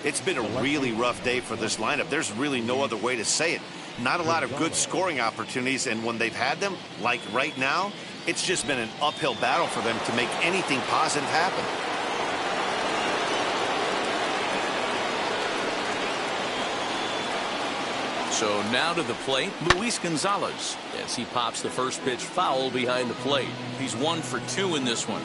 It's been a really rough day for this lineup. There's really no other way to say it. Not a lot of good scoring opportunities, and when they've had them, like right now, it's just been an uphill battle for them to make anything positive happen. So now to the plate, Luis Gonzalez, as he pops the first pitch foul behind the plate. He's 1 for 2 in this one.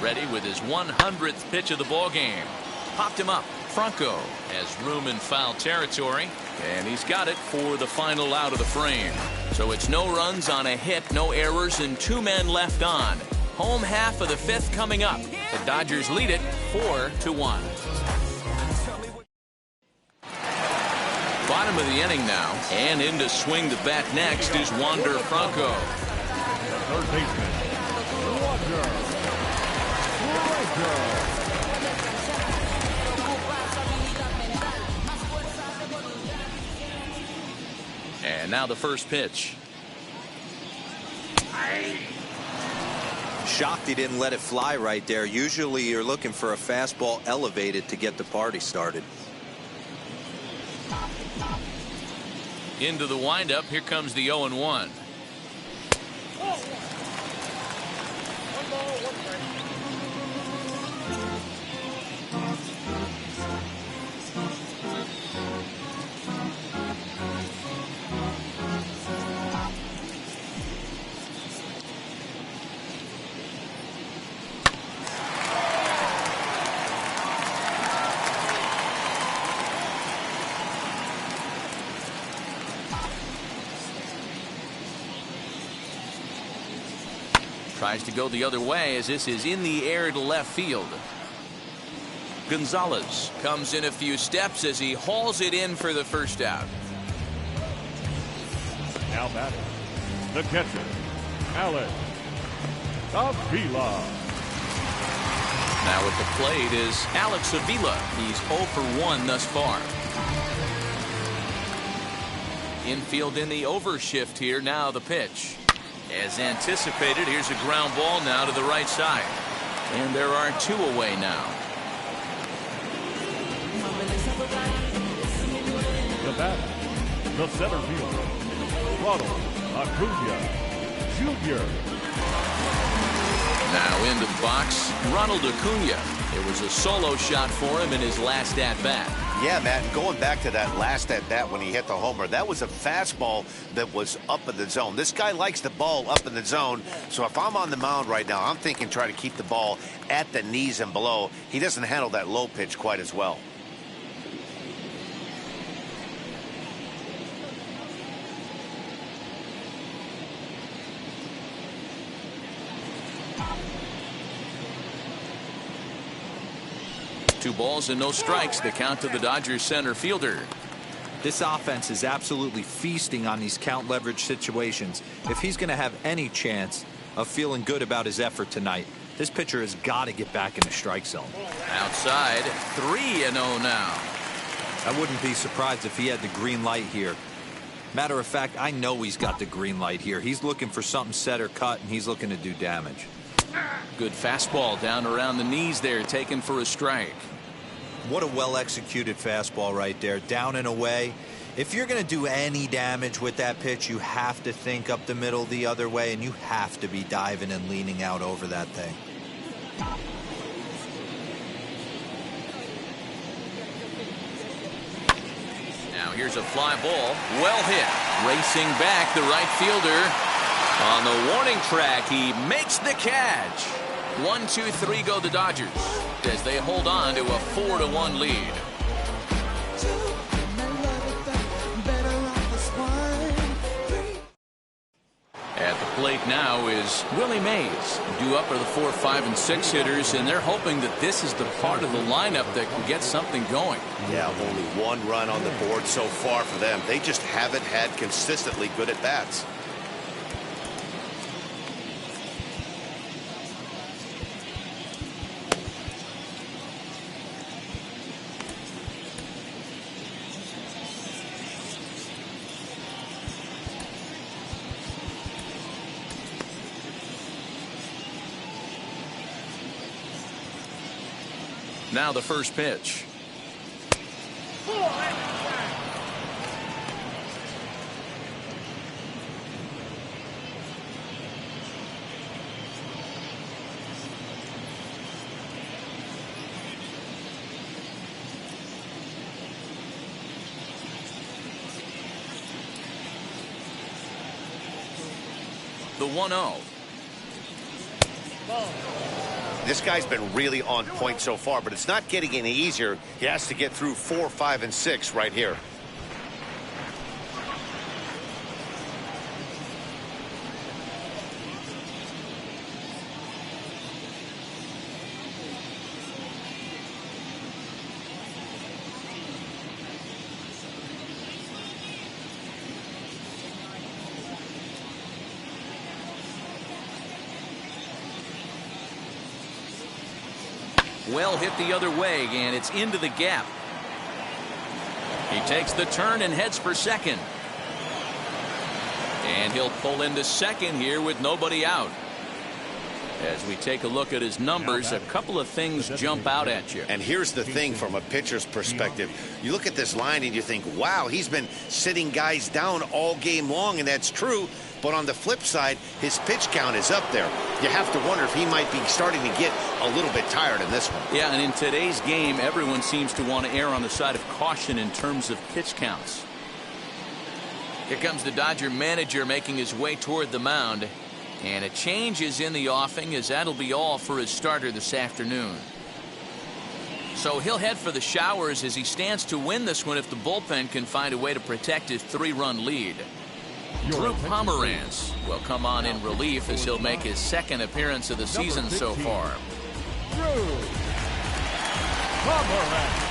Ready with his 100th pitch of the ball game. Popped him up. Franco has room in foul territory, and he's got it for the final out of the frame. So it's no runs on a hit, no errors, and 2 men left on. Home half of the 5th coming up. The Dodgers lead it 4-1. Bottom of the inning now, and in to swing the bat next is Wander Franco. Third baseman, Wander. And now the first pitch. Shocked he didn't let it fly right there. Usually you're looking for a fastball elevated to get the party started. Into the windup. Here comes the 0-1. 1 ball, 1 strike. Tries to go the other way as this is in the air to left field. Gonzalez comes in a few steps as he hauls it in for the first out. Now batting, the catcher, Alex Avila. Now at the plate is Alex Avila. He's 0 for 1 thus far. Infield in the overshift here. Now the pitch. As anticipated, here's a ground ball now to the right side. And there are 2 away now. The batter, the center fielder, Ronald Acuna Jr. Now into the box, Ronald Acuna. It was a solo shot for him in his last at-bat. Yeah, Matt, going back to that last at-bat when he hit the homer, that was a fastball that was up in the zone. This guy likes the ball up in the zone, so if I'm on the mound right now, I'm thinking try to keep the ball at the knees and below. He doesn't handle that low pitch quite as well. Two balls and no strikes. The count to the Dodgers center fielder. This offense is absolutely feasting on these count leverage situations. If he's going to have any chance of feeling good about his effort tonight, this pitcher has got to get back in the strike zone. Outside, 3-0 now. I wouldn't be surprised if he had the green light here. Matter of fact, I know he's got the green light here. He's looking for something set or cut, and he's looking to do damage. Good fastball down around the knees there, taken for a strike. What a well-executed fastball right there, down and away. If you're going to do any damage with that pitch, you have to think up the middle the other way, and you have to be diving and leaning out over that thing. Now here's a fly ball, well hit. Racing back, the right fielder. On the warning track, he makes the catch. 1-2-3 go the Dodgers as they hold on to a 4-1 lead. At the plate now is Willie Mays. Due up are the 4, 5, and 6 hitters, and they're hoping that this is the part of the lineup that can get something going. Yeah, only 1 run on the board so far for them. They just haven't had consistently good at-bats. Now the first pitch. The 1-0. This guy's been really on point so far, but it's not getting any easier. He has to get through 4, 5, and 6 right here. Well hit the other way, and it's into the gap. He takes the turn and heads for second. And he'll pull into second here with nobody out. As we take a look at his numbers, a couple of things jump out at you. And here's the thing from a pitcher's perspective. You look at this line and you think, wow, he's been sitting guys down all game long, and that's true. But on the flip side, his pitch count is up there. You have to wonder if he might be starting to get a little bit tired in this one. Yeah, and in today's game, everyone seems to want to err on the side of caution in terms of pitch counts. Here comes the Dodger manager making his way toward the mound. And a change is in the offing, as that'll be all for his starter this afternoon. So he'll head for the showers as he stands to win this one if the bullpen can find a way to protect his 3-run lead. Drew Pomeranz will come on in relief as he'll make his second appearance of the season so far. Drew Pomeranz.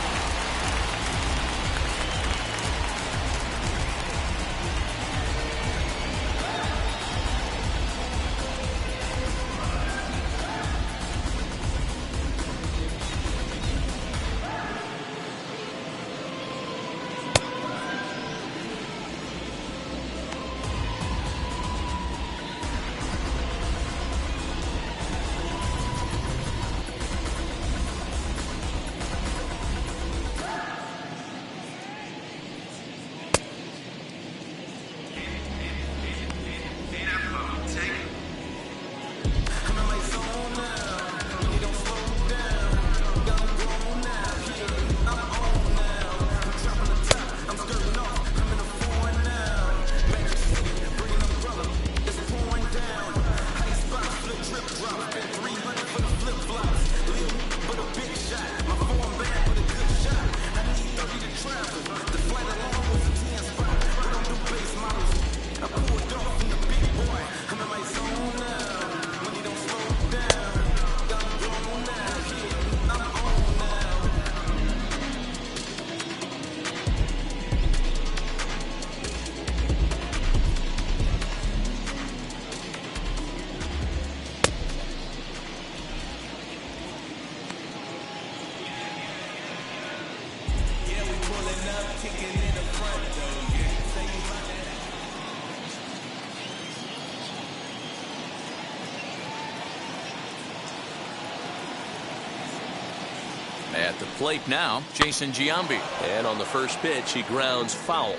the plate now, Jason Giambi. And on the first pitch, he grounds foul.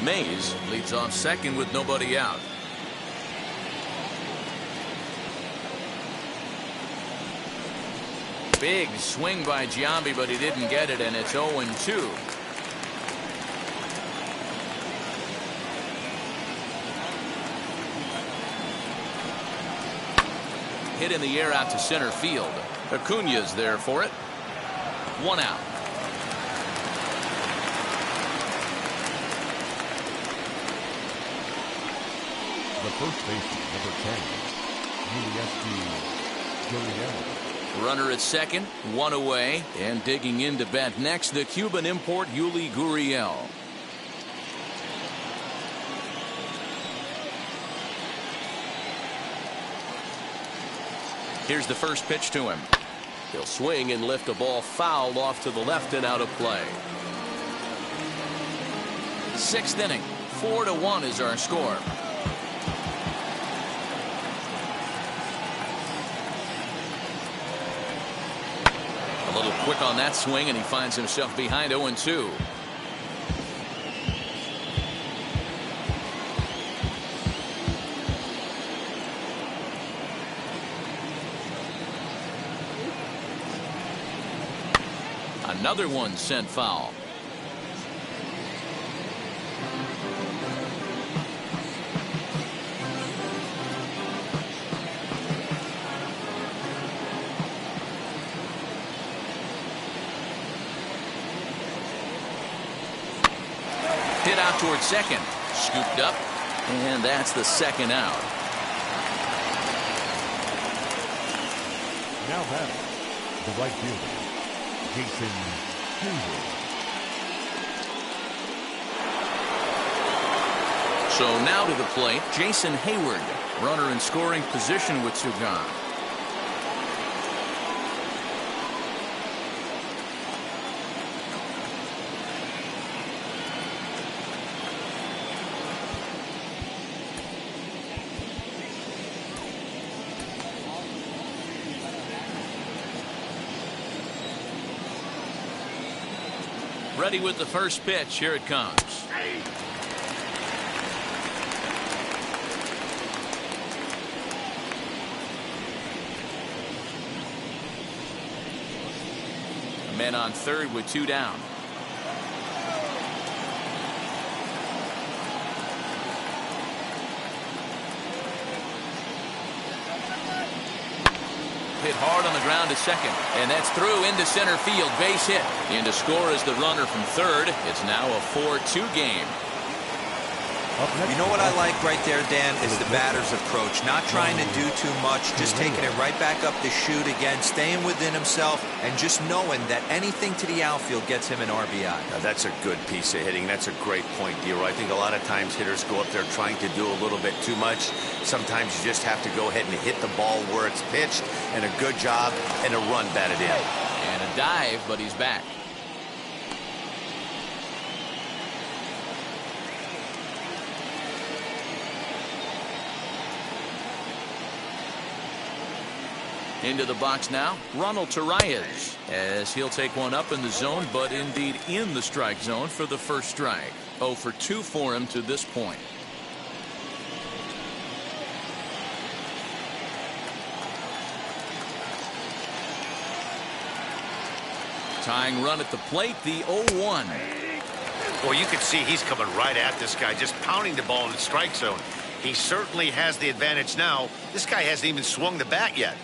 Mays leads off second with nobody out. Big swing by Giambi, but he didn't get it, and it's 0-2. Hit in the air out to center field. Acuna's there for it. 1 out. The first baseman, number 10, Gurriel. Runner at second, 1 away, and digging in to bat next, the Cuban import Yuli Gurriel. Here's the first pitch to him. He'll swing and lift a ball foul off to the left and out of play. 6th inning, 4-1 is our score. A little quick on that swing, and he finds himself behind 0-2. Another one sent foul. Hit out towards second. Scooped up, and that's the 2nd out. Now batting, the right fielder, Jameson. So now to the plate, Jason Hayward, runner in scoring position with 2 gone. Ready with the first pitch. Here it comes. Men on third with 2 down. Hit hard on the ground to second, and that's through into center field. Base hit. In to score is the runner from third. It's now a 4-2 game. You know what I like right there, Dan, is the batter's approach. Not trying to do too much, just taking it right back up the chute again, staying within himself, and just knowing that anything to the outfield gets him an RBI. Now, that's a good piece of hitting. That's a great point, Dero. I think a lot of times hitters go up there trying to do a little bit too much. Sometimes you just have to go ahead and hit the ball where it's pitched, and a good job, and a run batted in. And a dive, but he's back. Into the box now, Ronald Torreyes, as he'll take one up in the zone, but indeed in the strike zone for the first strike. 0 for 2 for him to this point. Tying run at the plate, the 0-1. Well, you can see he's coming right at this guy, just pounding the ball in the strike zone. He certainly has the advantage now. This guy hasn't even swung the bat yet.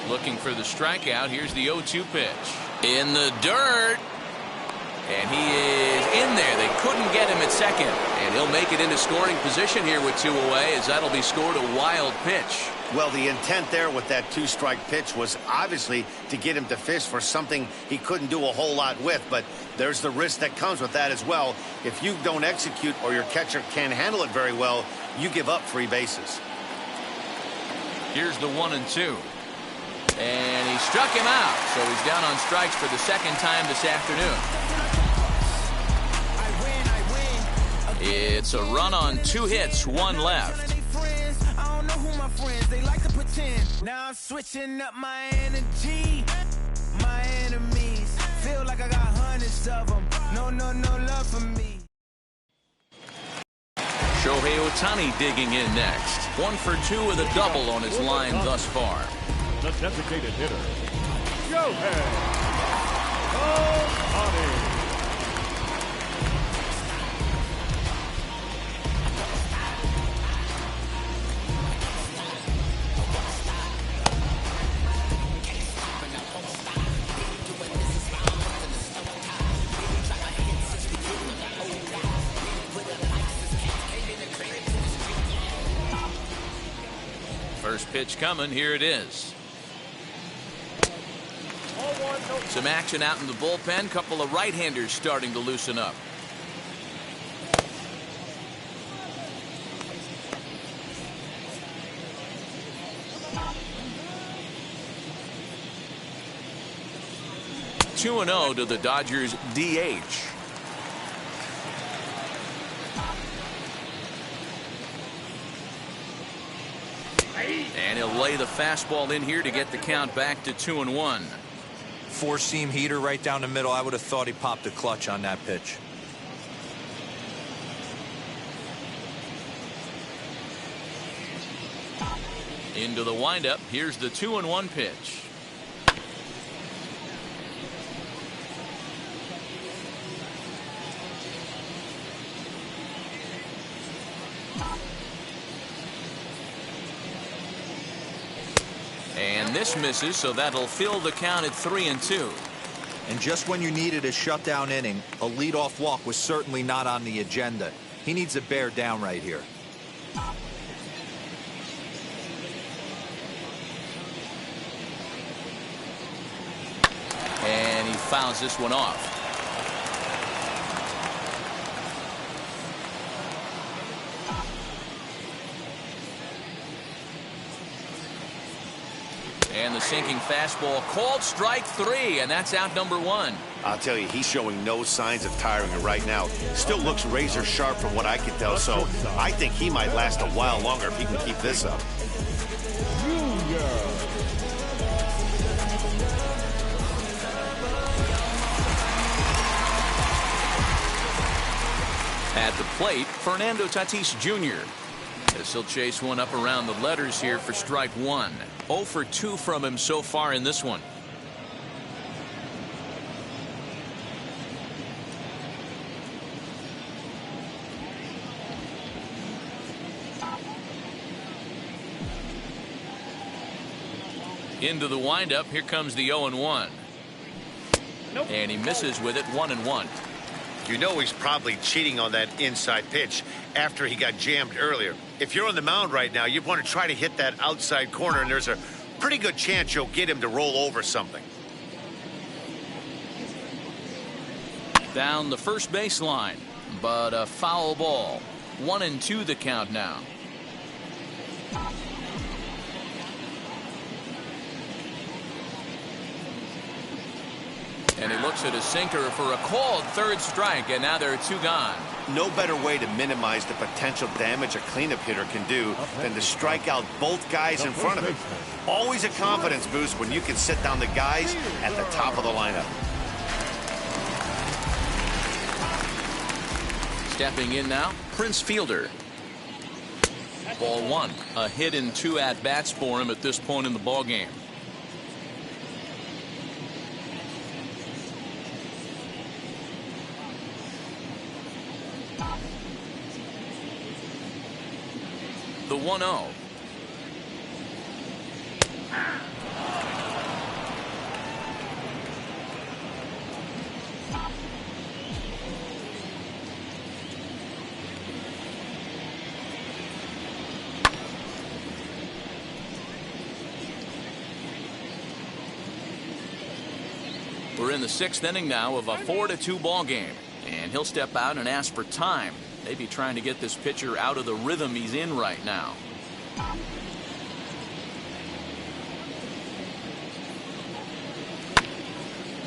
Looking for the strikeout. Here's the 0-2 pitch. In the dirt. And he is in there. They couldn't get him at second. And he'll make it into scoring position here with 2 away, as that'll be scored a wild pitch. Well, the intent there with that 2-strike pitch was obviously to get him to fish for something he couldn't do a whole lot with. But there's the risk that comes with that as well. If you don't execute or your catcher can't handle it very well, you give up free bases. Here's the 1-2. And he struck him out. So he's down on strikes for the 2nd time this afternoon. It's a run on 2 hits, 1 left. I don't know who my friends, they like to pretend. Now I'm switching up my energy. My enemies feel like I got hundreds of them. No love for me. Shohei Ohtani digging in next. 1 for 2 with a double on his line thus far. The designated hitter, Shohei Ohtani. First pitch coming. Here it is. Some action out in the bullpen. Couple of right-handers starting to loosen up. Two 2-0 to the Dodgers DH. And he'll lay the fastball in here to get the count back to 2-1. 4-seam heater right down the middle. I would have thought he popped a clutch on that pitch. Into the windup. Here's the 2-1 pitch. And this misses, so that'll fill the count at 3-2. And just when you needed a shutdown inning, a leadoff walk was certainly not on the agenda. He needs to bear down right here. And he fouls this one off. And the sinking fastball called strike 3, and that's out number 1. I'll tell you, he's showing no signs of tiring right now. Still looks razor sharp from what I can tell, so I think he might last a while longer if he can keep this up. At the plate, Fernando Tatis Jr. As he'll chase one up around the letters here for strike 1. 0 for 2 from him so far in this one. Into the windup. Here comes the 0-1. Nope. And he misses with it. 1-1. You know he's probably cheating on that inside pitch after he got jammed earlier. If you're on the mound right now, you want to try to hit that outside corner, and there's a pretty good chance you'll get him to roll over something. Down the first baseline, but a foul ball. 1-2 the count now. And he looks at a sinker for a called third strike, and now there are 2 gone. No better way to minimize the potential damage a cleanup hitter can do than to strike out both guys in front of him. Always a confidence boost when you can sit down the guys at the top of the lineup. Stepping in now, Prince Fielder. Ball 1. A hit in 2 at-bats for him at this point in the ballgame. The 1-0. We're in the 6th inning now of a 4-2 ball game, and he'll step out and ask for time. Maybe trying to get this pitcher out of the rhythm he's in right now.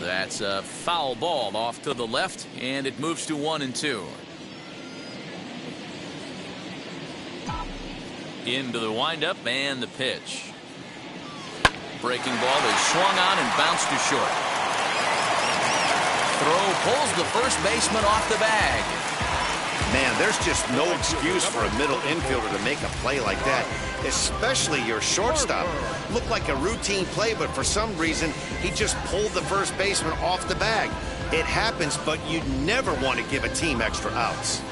That's a foul ball off to the left, and it moves to 1-2. Into the windup and the pitch. Breaking ball is swung on and bounced to short. Throw pulls the first baseman off the bag. Man, there's just no excuse for a middle infielder to make a play like that, especially your shortstop. Looked like a routine play, but for some reason, he just pulled the first baseman off the bag. It happens, but you never want to give a team extra outs.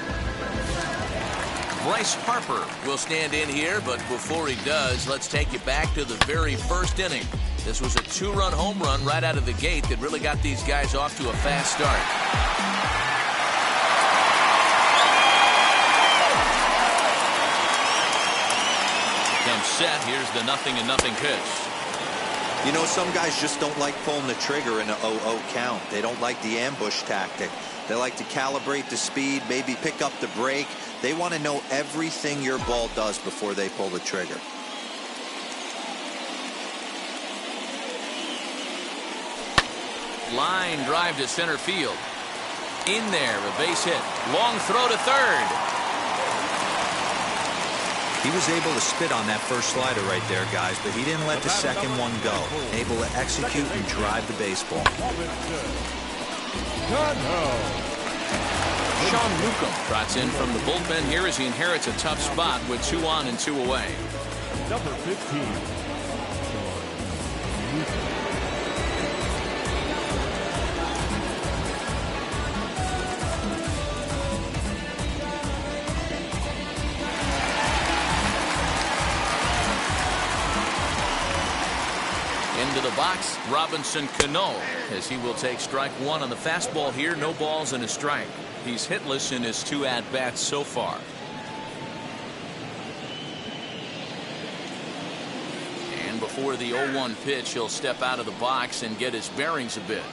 Bryce Harper will stand in here, but before he does, let's take you back to the very first inning. This was a two-run home run right out of the gate that really got these guys off to a fast start. Comes set. Here's the 0-0 pitch. You know, some guys just don't like pulling the trigger in an 0-0 count. They don't like the ambush tactic. They like to calibrate the speed, maybe pick up the break. They want to know everything your ball does before they pull the trigger. Line drive to center field. In there, a base hit. Long throw to third. He was able to spit on that first slider right there, guys, but he didn't let the second one go. Able to execute and drive the baseball. Sean Newcomb trots in from the bullpen here as he inherits a tough spot with 2 on and 2 away. Number 15. Into the box, Robinson Cano, as he will take strike 1 on the fastball here. No balls and a strike. He's hitless in his 2 at-bats so far. And before the 0-1 pitch, he'll step out of the box and get his bearings a bit.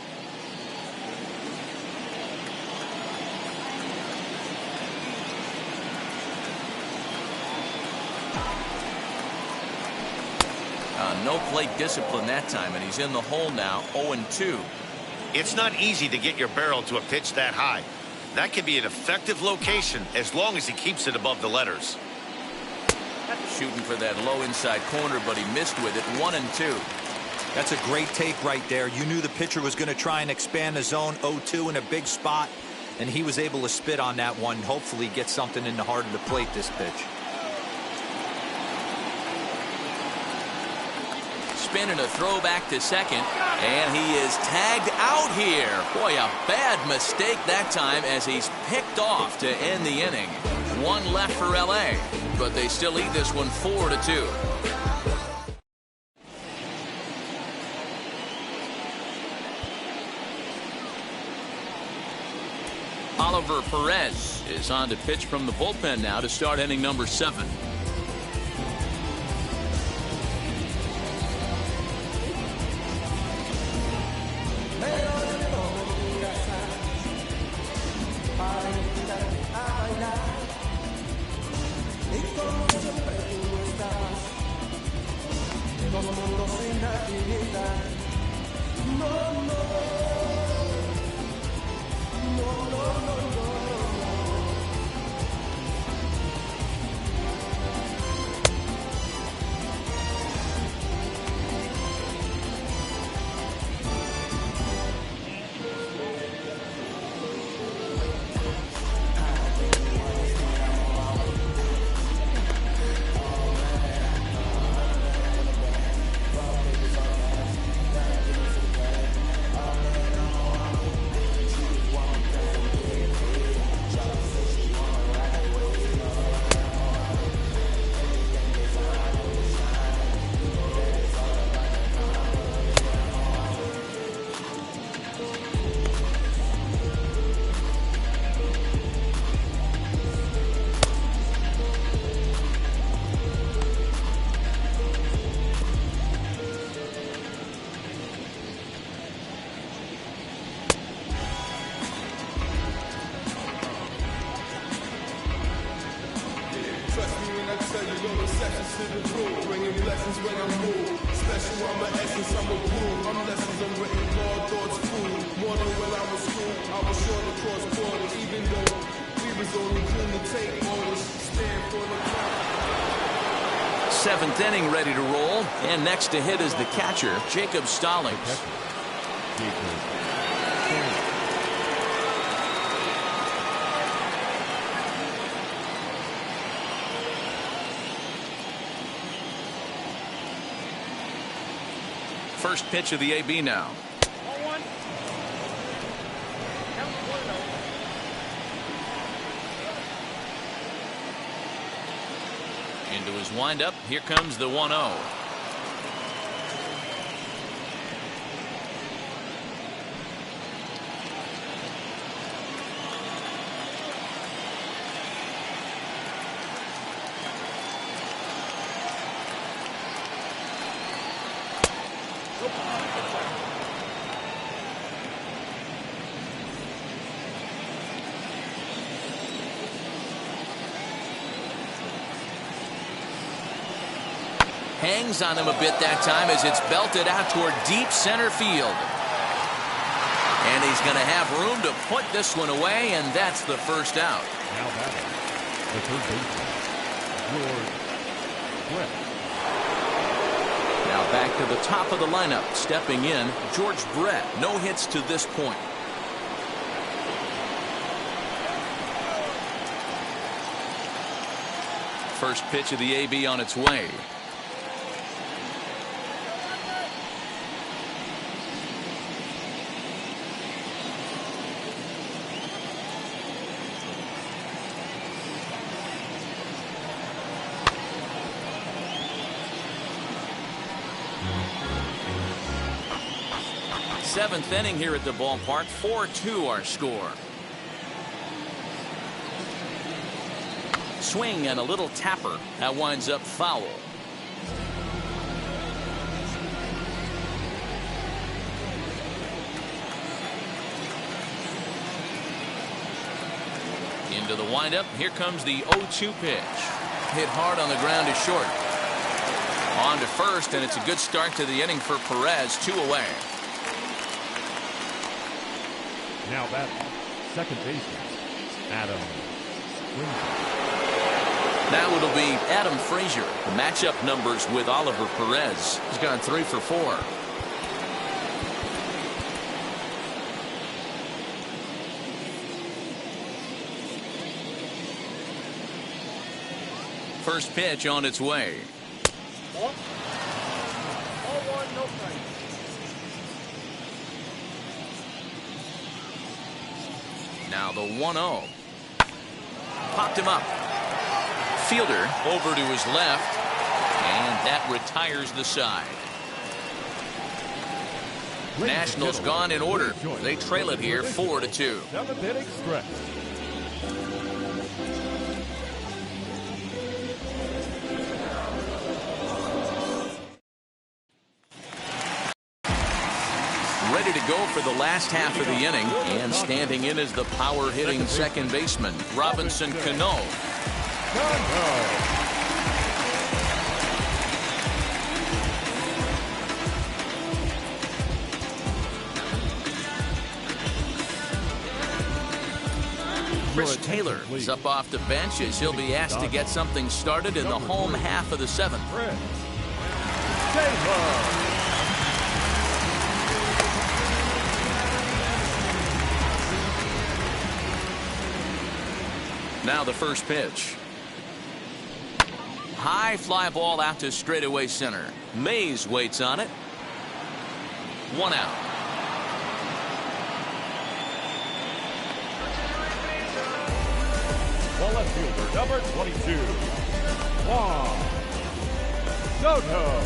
No plate discipline that time, and he's in the hole now, 0-2. It's not easy to get your barrel to a pitch that high. That can be an effective location as long as he keeps it above the letters. Shooting for that low inside corner, but he missed with it. 1-2. That's a great take right there. You knew the pitcher was going to try and expand the zone. 0-2 in a big spot, and he was able to spit on that one. Hopefully get something in the heart of the plate this pitch. Spin and a throw back to second, and he is tagged out here. Boy, a bad mistake that time as he's picked off to end the inning. 1 left for LA, but they still lead this one 4-2. Oliver Perez is on to pitch from the bullpen now to start inning number 7. Seventh inning ready to roll. And next to hit is the catcher, Jacob Stallings. First pitch of the AB now. Into his windup. Here comes the 1-0. Hangs on him a bit that time as it's belted out toward deep center field. And he's going to have room to put this one away, and that's the first out. Now batting, the third baseman, George Brett. Now back to the top of the lineup. Stepping in, George Brett. No hits to this point. First pitch of the AB on its way. Seventh inning here at the ballpark. 4-2 our score. Swing and a little tapper. That winds up foul. Into the windup. Here comes the 0-2 pitch. Hit hard on the ground to short. On to first, and it's a good start to the inning for Perez. 2 away. Now that second baseman, Adam Frazier. Now it'll be Adam Frazier. The matchup numbers with Oliver Perez. He's gone 3 for 4. First pitch on its way. All one, no strike. Now the 1-0. Popped him up. Fielder over to his left. And that retires the side. Nationals gone in order. They trail it here 4-2. 7th inning stretch. Ready to go for the last half of the inning, and standing in is the power hitting second baseman, Robinson Cano. Chris Taylor is up off the bench as he'll be asked to get something started in the home half of the 7th. Now the first pitch. High fly ball out to straightaway center. Mays waits on it. 1 out. The left fielder, number 22, Juan Soto.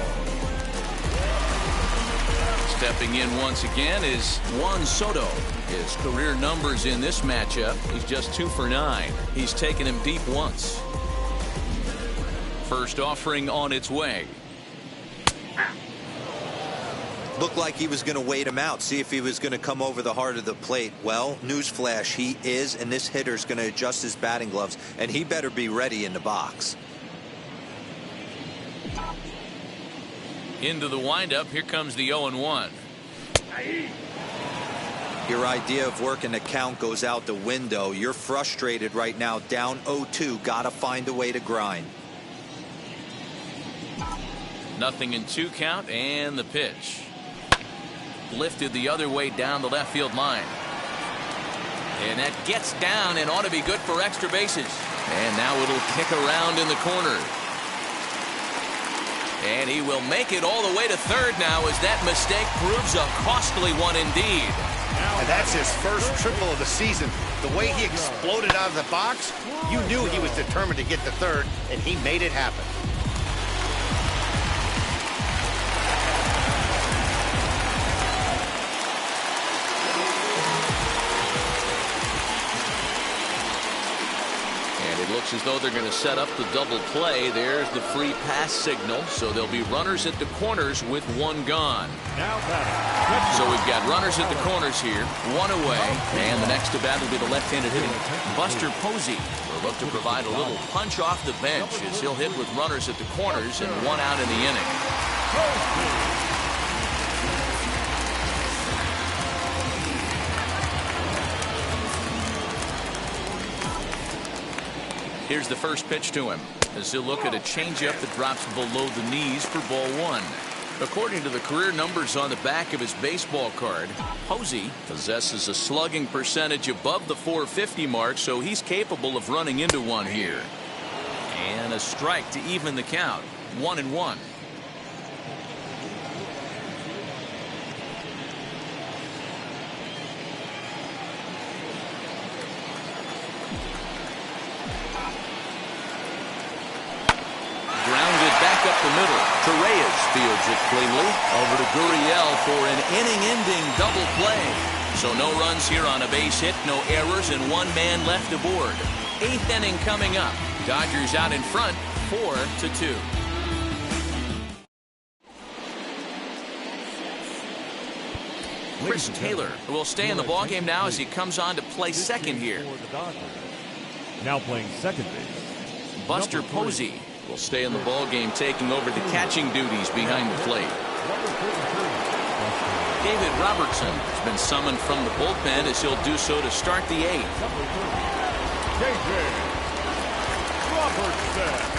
Stepping in once again is Juan Soto. His career numbers in this matchup, he's just 2 for 9. He's taken him deep once. First offering on its way. Looked like he was going to wait him out, see if he was going to come over the heart of the plate. Well, newsflash, he is, and this hitter's going to adjust his batting gloves, and he better be ready in the box. Into the windup. Here comes the 0-1. Your idea of working the count goes out the window. You're frustrated right now, down 0-2. Got to find a way to grind. 0-2 count, and the pitch. Lifted the other way down the left field line. And that gets down and ought to be good for extra bases. And now it'll kick around in the corner. And he will make it all the way to third now as that mistake proves a costly one indeed. And that's his first triple of the season. The way he exploded out of the box, you knew he was determined to get to third, and he made it happen. Looks as though they're going to set up the double play. There's the free pass signal, so there'll be runners at the corners with one gone. So we've got runners at the corners here, one away, and the next to bat will be the left-handed hitting Buster Posey. Will look to provide a little punch off the bench as he'll hit with runners at the corners and one out in the inning. Here's the first pitch to him as he'll look at a changeup that drops below the knees for ball one. According to the career numbers on the back of his baseball card, Posey possesses a slugging percentage above the .450 mark, so he's capable of running into one here. And a strike to even the count. 1-1. Up the middle. Torres fields it cleanly over to Gurriel for an inning-ending double play. So no runs here on a base hit, no errors, and one man left aboard. 8th inning coming up. Dodgers out in front, 4-2. Chris Taylor will stay in the ballgame now as he comes on to play second here. Now playing second base, Buster Posey will stay in the ballgame, taking over the catching duties behind the plate. David Robertson has been summoned from the bullpen as he'll do so to start the 8th. Robertson.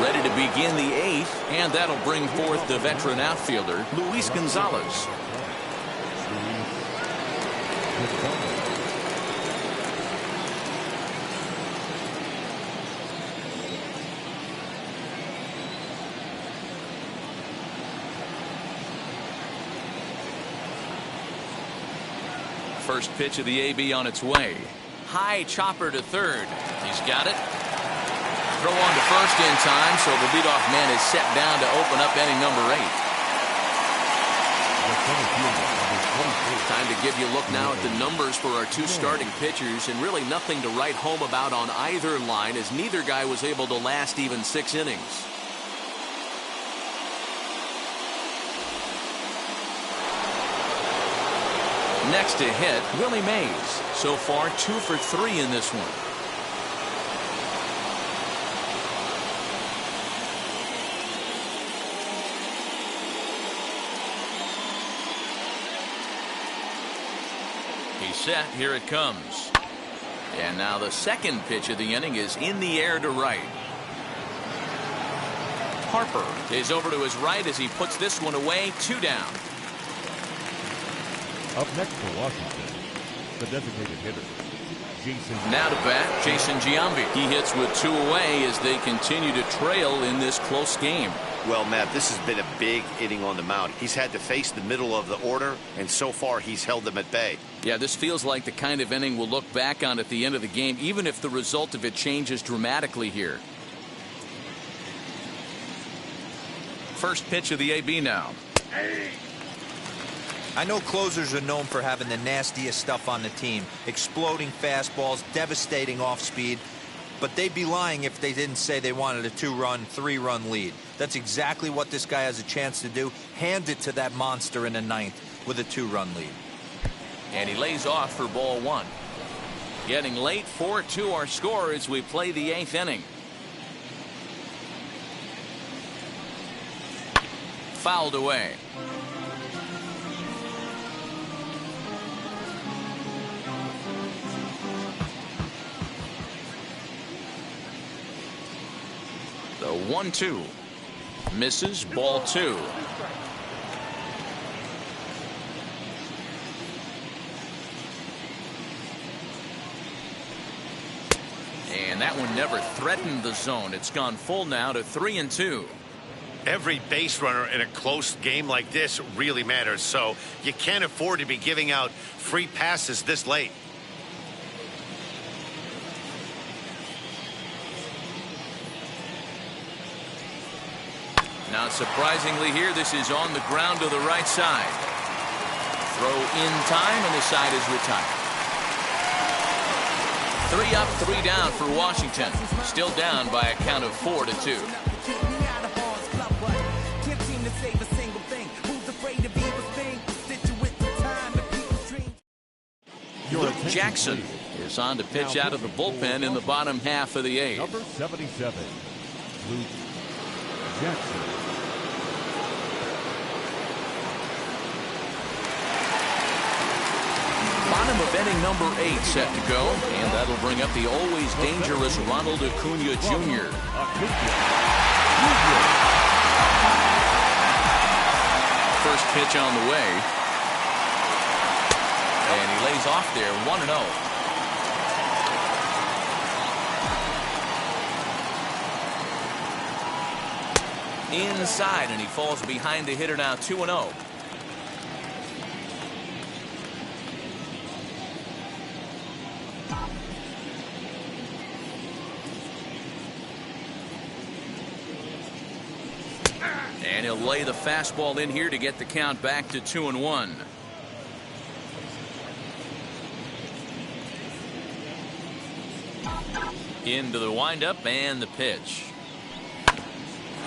Ready to begin the 8th, and that'll bring forth the veteran outfielder, Luis Gonzalez. First pitch of the AB on its way. High chopper to third. He's got it. Throw on to first in time, so the leadoff man is set down to open up inning number 8. Time to give you a look now at the numbers for our two starting pitchers, and really nothing to write home about on either line, as neither guy was able to last even 6 innings. Next to hit, Willie Mays. So far 2 for 3 in this one. He's set. Here it comes. And now the second pitch of the inning is in the air to right. Harper is over to his right as he puts this one away. 2 down. Up next for Washington, the designated hitter, Jason. Now to bat, Jason Giambi. He hits with 2 away as they continue to trail in this close game. Well, Matt, this has been a big inning on the mound. He's had to face the middle of the order, and so far he's held them at bay. Yeah, this feels like the kind of inning we'll look back on at the end of the game, even if the result of it changes dramatically here. First pitch of the AB now. I know closers are known for having the nastiest stuff on the team. Exploding fastballs, devastating off speed. But they'd be lying if they didn't say they wanted a 2-run, 3-run lead. That's exactly what this guy has a chance to do. Hand it to that monster in the 9th with a 2-run lead. And he lays off for ball 1. Getting late, 4-2 our score as we play the 8th inning. Fouled away. The 1-2 misses, ball 2. And that one never threatened the zone. It's gone full now to 3-2. Every base runner in a close game like this really matters, so you can't afford to be giving out free passes this late. Now, surprisingly here, this is on the ground to the right side. Throw in time, and the side is retired. 3 up, 3 down for Washington. Still down by a count of 4-2. Luke Jackson is on to pitch out of the bullpen in the bottom half of the 8th. Number 77, Luke Jackson. Bottom of inning number 8 set to go, and that'll bring up the always dangerous Ronald Acuna Jr. First pitch on the way, and he lays off there, 1-0. Inside, and he falls behind the hitter now, 2-0. And he'll lay the fastball in here to get the count back to 2-1. Into the windup and the pitch.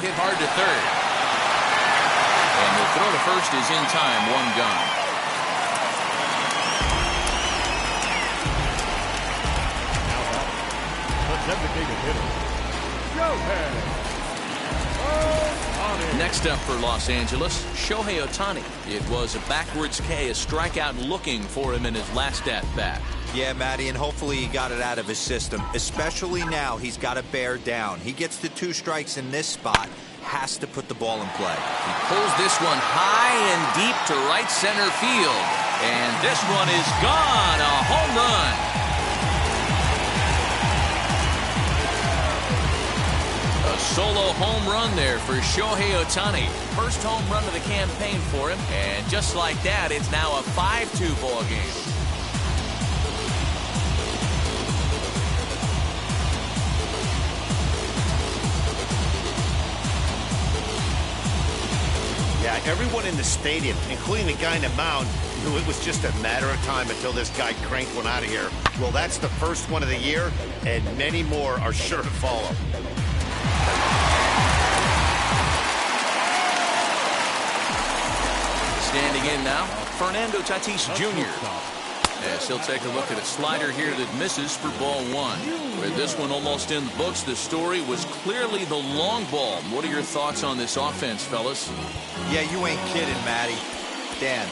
Hit hard to third. And the throw to first is in time, 1 gone. The designated hitter, Shohei. Next up for Los Angeles, Shohei Ohtani. It was a backwards K, a strikeout looking for him in his last at-bat. Yeah, Matty, and hopefully he got it out of his system. Especially now, he's got to bear down. He gets the 2 strikes in this spot, has to put the ball in play. He pulls this one high and deep to right center field. And this one is gone, a home run. A solo home run there for Shohei Ohtani. First home run of the campaign for him. And just like that, it's now a 5-2 ball game. Yeah, everyone in the stadium, including the guy in the mound, knew it was just a matter of time until this guy cranked one out of here. Well, that's the first one of the year, and many more are sure to follow. Standing in now, Fernando Tatis Jr. As he'll take a look at a slider here that misses for ball 1. With this one almost in the books, the story was clearly the long ball. What are your thoughts on this offense, fellas? Yeah, you ain't kidding, Matty. Dan,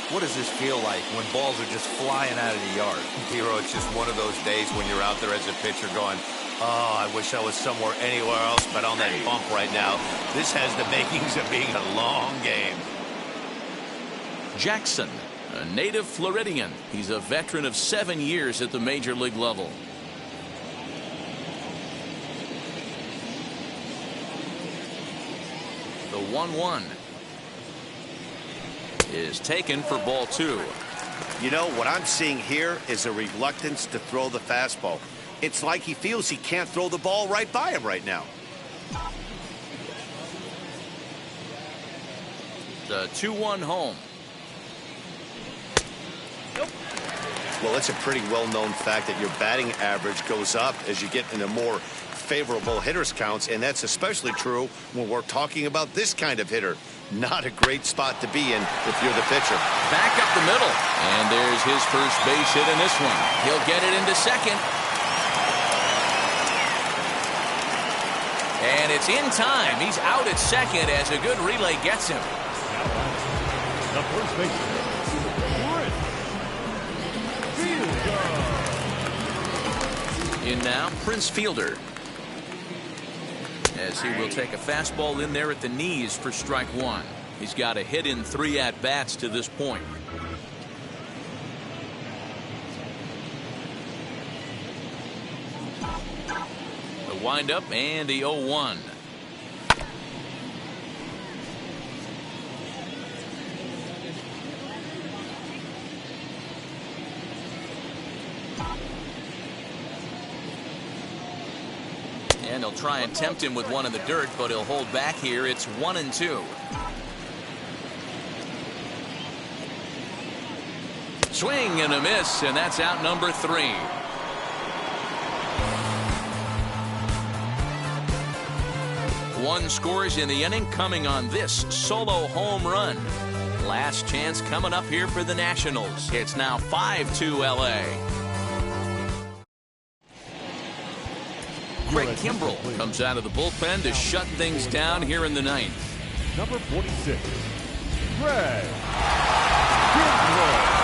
what does this feel like when balls are just flying out of the yard? Hero, it's just one of those days when you're out there as a pitcher going, oh, I wish I was somewhere anywhere else but on that bump right now. This has the makings of being a long game. Jackson A native Floridian. He's a veteran of 7 years at the major league level. The 1-1 is taken for ball 2. You know, what I'm seeing here is a reluctance to throw the fastball. It's like he feels he can't throw the ball right by him right now. The 2-1 home. Well, it's a pretty well-known fact that your batting average goes up as you get into more favorable hitters counts, and that's especially true when we're talking about this kind of hitter. Not a great spot to be in if you're the pitcher. Back up the middle, and there's his first base hit in this one. He'll get it into second. And it's in time. He's out at second as a good relay gets him. The first baseman, In now, Prince Fielder. As he will take a fastball in there at the knees for strike 1. He's got a hit in 3 at-bats to this point. The windup and the 0-1. And he'll try and tempt him with one in the dirt, but he'll hold back here. It's 1-2. Swing and a miss, and that's out number 3. One scores in the inning coming on this solo home run. Last chance coming up here for the Nationals. It's now 5-2 LA. Craig Kimbrell comes out of the bullpen to shut things down here in the 9th. number 46, Craig Kimbrell.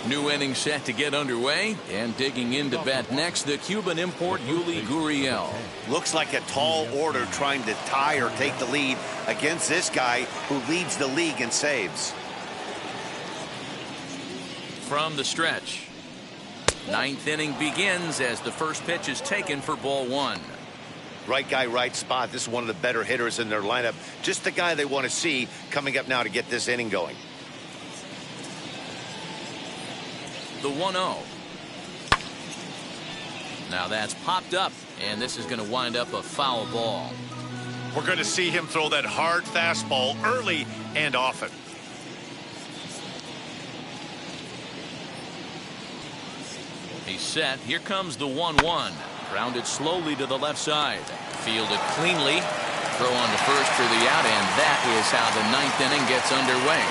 New inning set to get underway, and digging in to bat next, the Cuban import Yuli Gurriel. Looks like a tall order trying to tie or take the lead against this guy who leads the league in saves. From the stretch, 9th inning begins as the first pitch is taken for ball 1. Right guy, right spot. This is one of the better hitters in their lineup. Just the guy they want to see coming up now to get this inning going. The 1-0. Now that's popped up, and this is going to wind up a foul ball. We're going to see him throw that hard fastball early and often. He's set. Here comes the 1-1. Grounded slowly to the left side. Fielded cleanly. Throw on to first for the out, and that is how the ninth inning gets underway.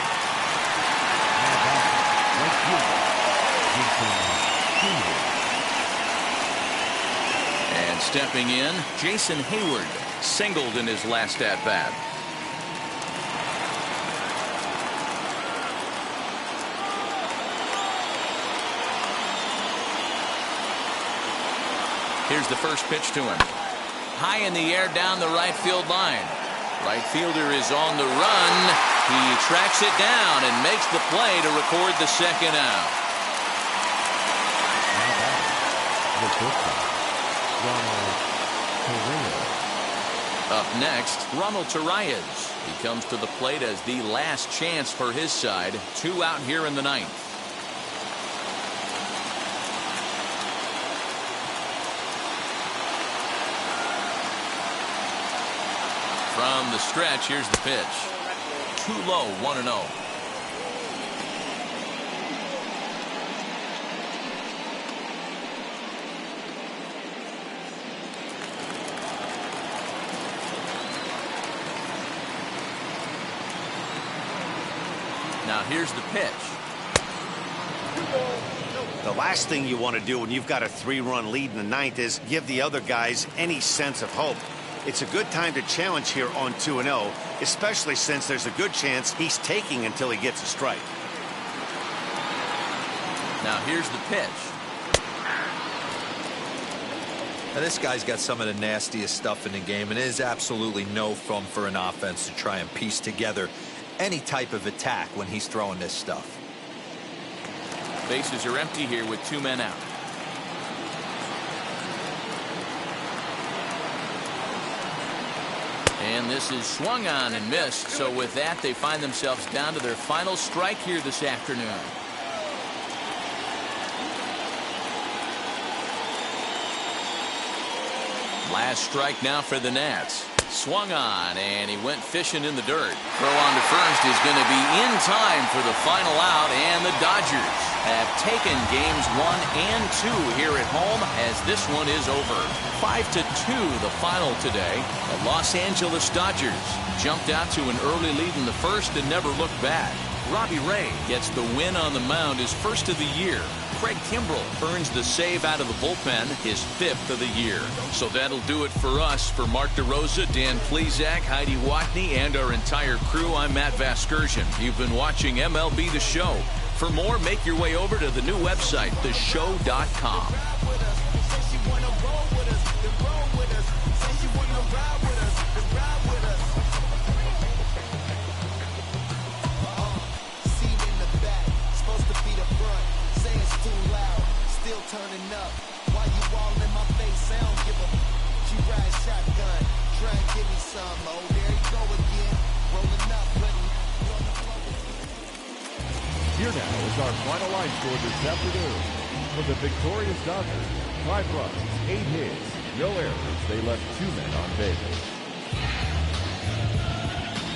And stepping in, Jason Hayward singled in his last at-bat. Here's the first pitch to him. High in the air down the right field line. Right fielder is on the run. He tracks it down and makes the play to record the second out. Up next, Ronald Torreyes. He comes to the plate as the last chance for his side. 2 out here in the ninth. From the stretch, here's the pitch. Too low, 1-0. Now here's the pitch. The last thing you want to do when you've got a 3-run lead in the ninth is give the other guys any sense of hope. It's a good time to challenge here on 2-0, especially since there's a good chance he's taking until he gets a strike. Now here's the pitch. Now this guy's got some of the nastiest stuff in the game, and it is absolutely no fun for an offense to try and piece together any type of attack when he's throwing this stuff. Bases are empty here with 2 men out. And this is swung on and missed. So with that, they find themselves down to their final strike here this afternoon. Last strike now for the Nats. Swung on, and he went fishing in the dirt. Throw on to first is going to be in time for the final out, and the Dodgers have taken games 1 and 2 here at home as this one is over. 5-2 the final today. The Los Angeles Dodgers jumped out to an early lead in the first and never looked back. Robbie gets the win on the mound, his first of the year. Craig Kimbrell earns the save out of the bullpen, his 5th of the year. So that'll do it for us. For Mark DeRosa, Dan Plezak, Heidi Watney, and our entire crew, I'm Matt Vasgersian. You've been watching MLB The Show. For more, make your way over to the new website, theshow.com. Turning up while you all in my face. I don't give a she ride shotgun, try and give me some. Oh, there you go again, rolling up, Here now is our final line score this afternoon. For the victorious Dodgers, 5 runs, 8 hits, no errors. They left 2 men on base.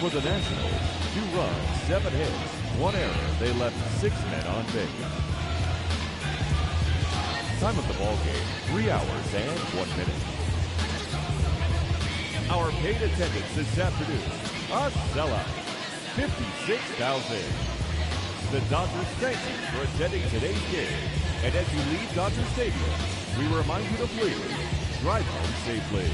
For the Nationals, 2 runs, 7 hits, 1 error. They left 6 men on base. Time of the ball game, 3 hours and 1 minute. Our paid attendance this afternoon, a sellout, 56,000. The Dodgers thank you for attending today's game. And as you leave Dodger Stadium, we remind you to please drive home safely.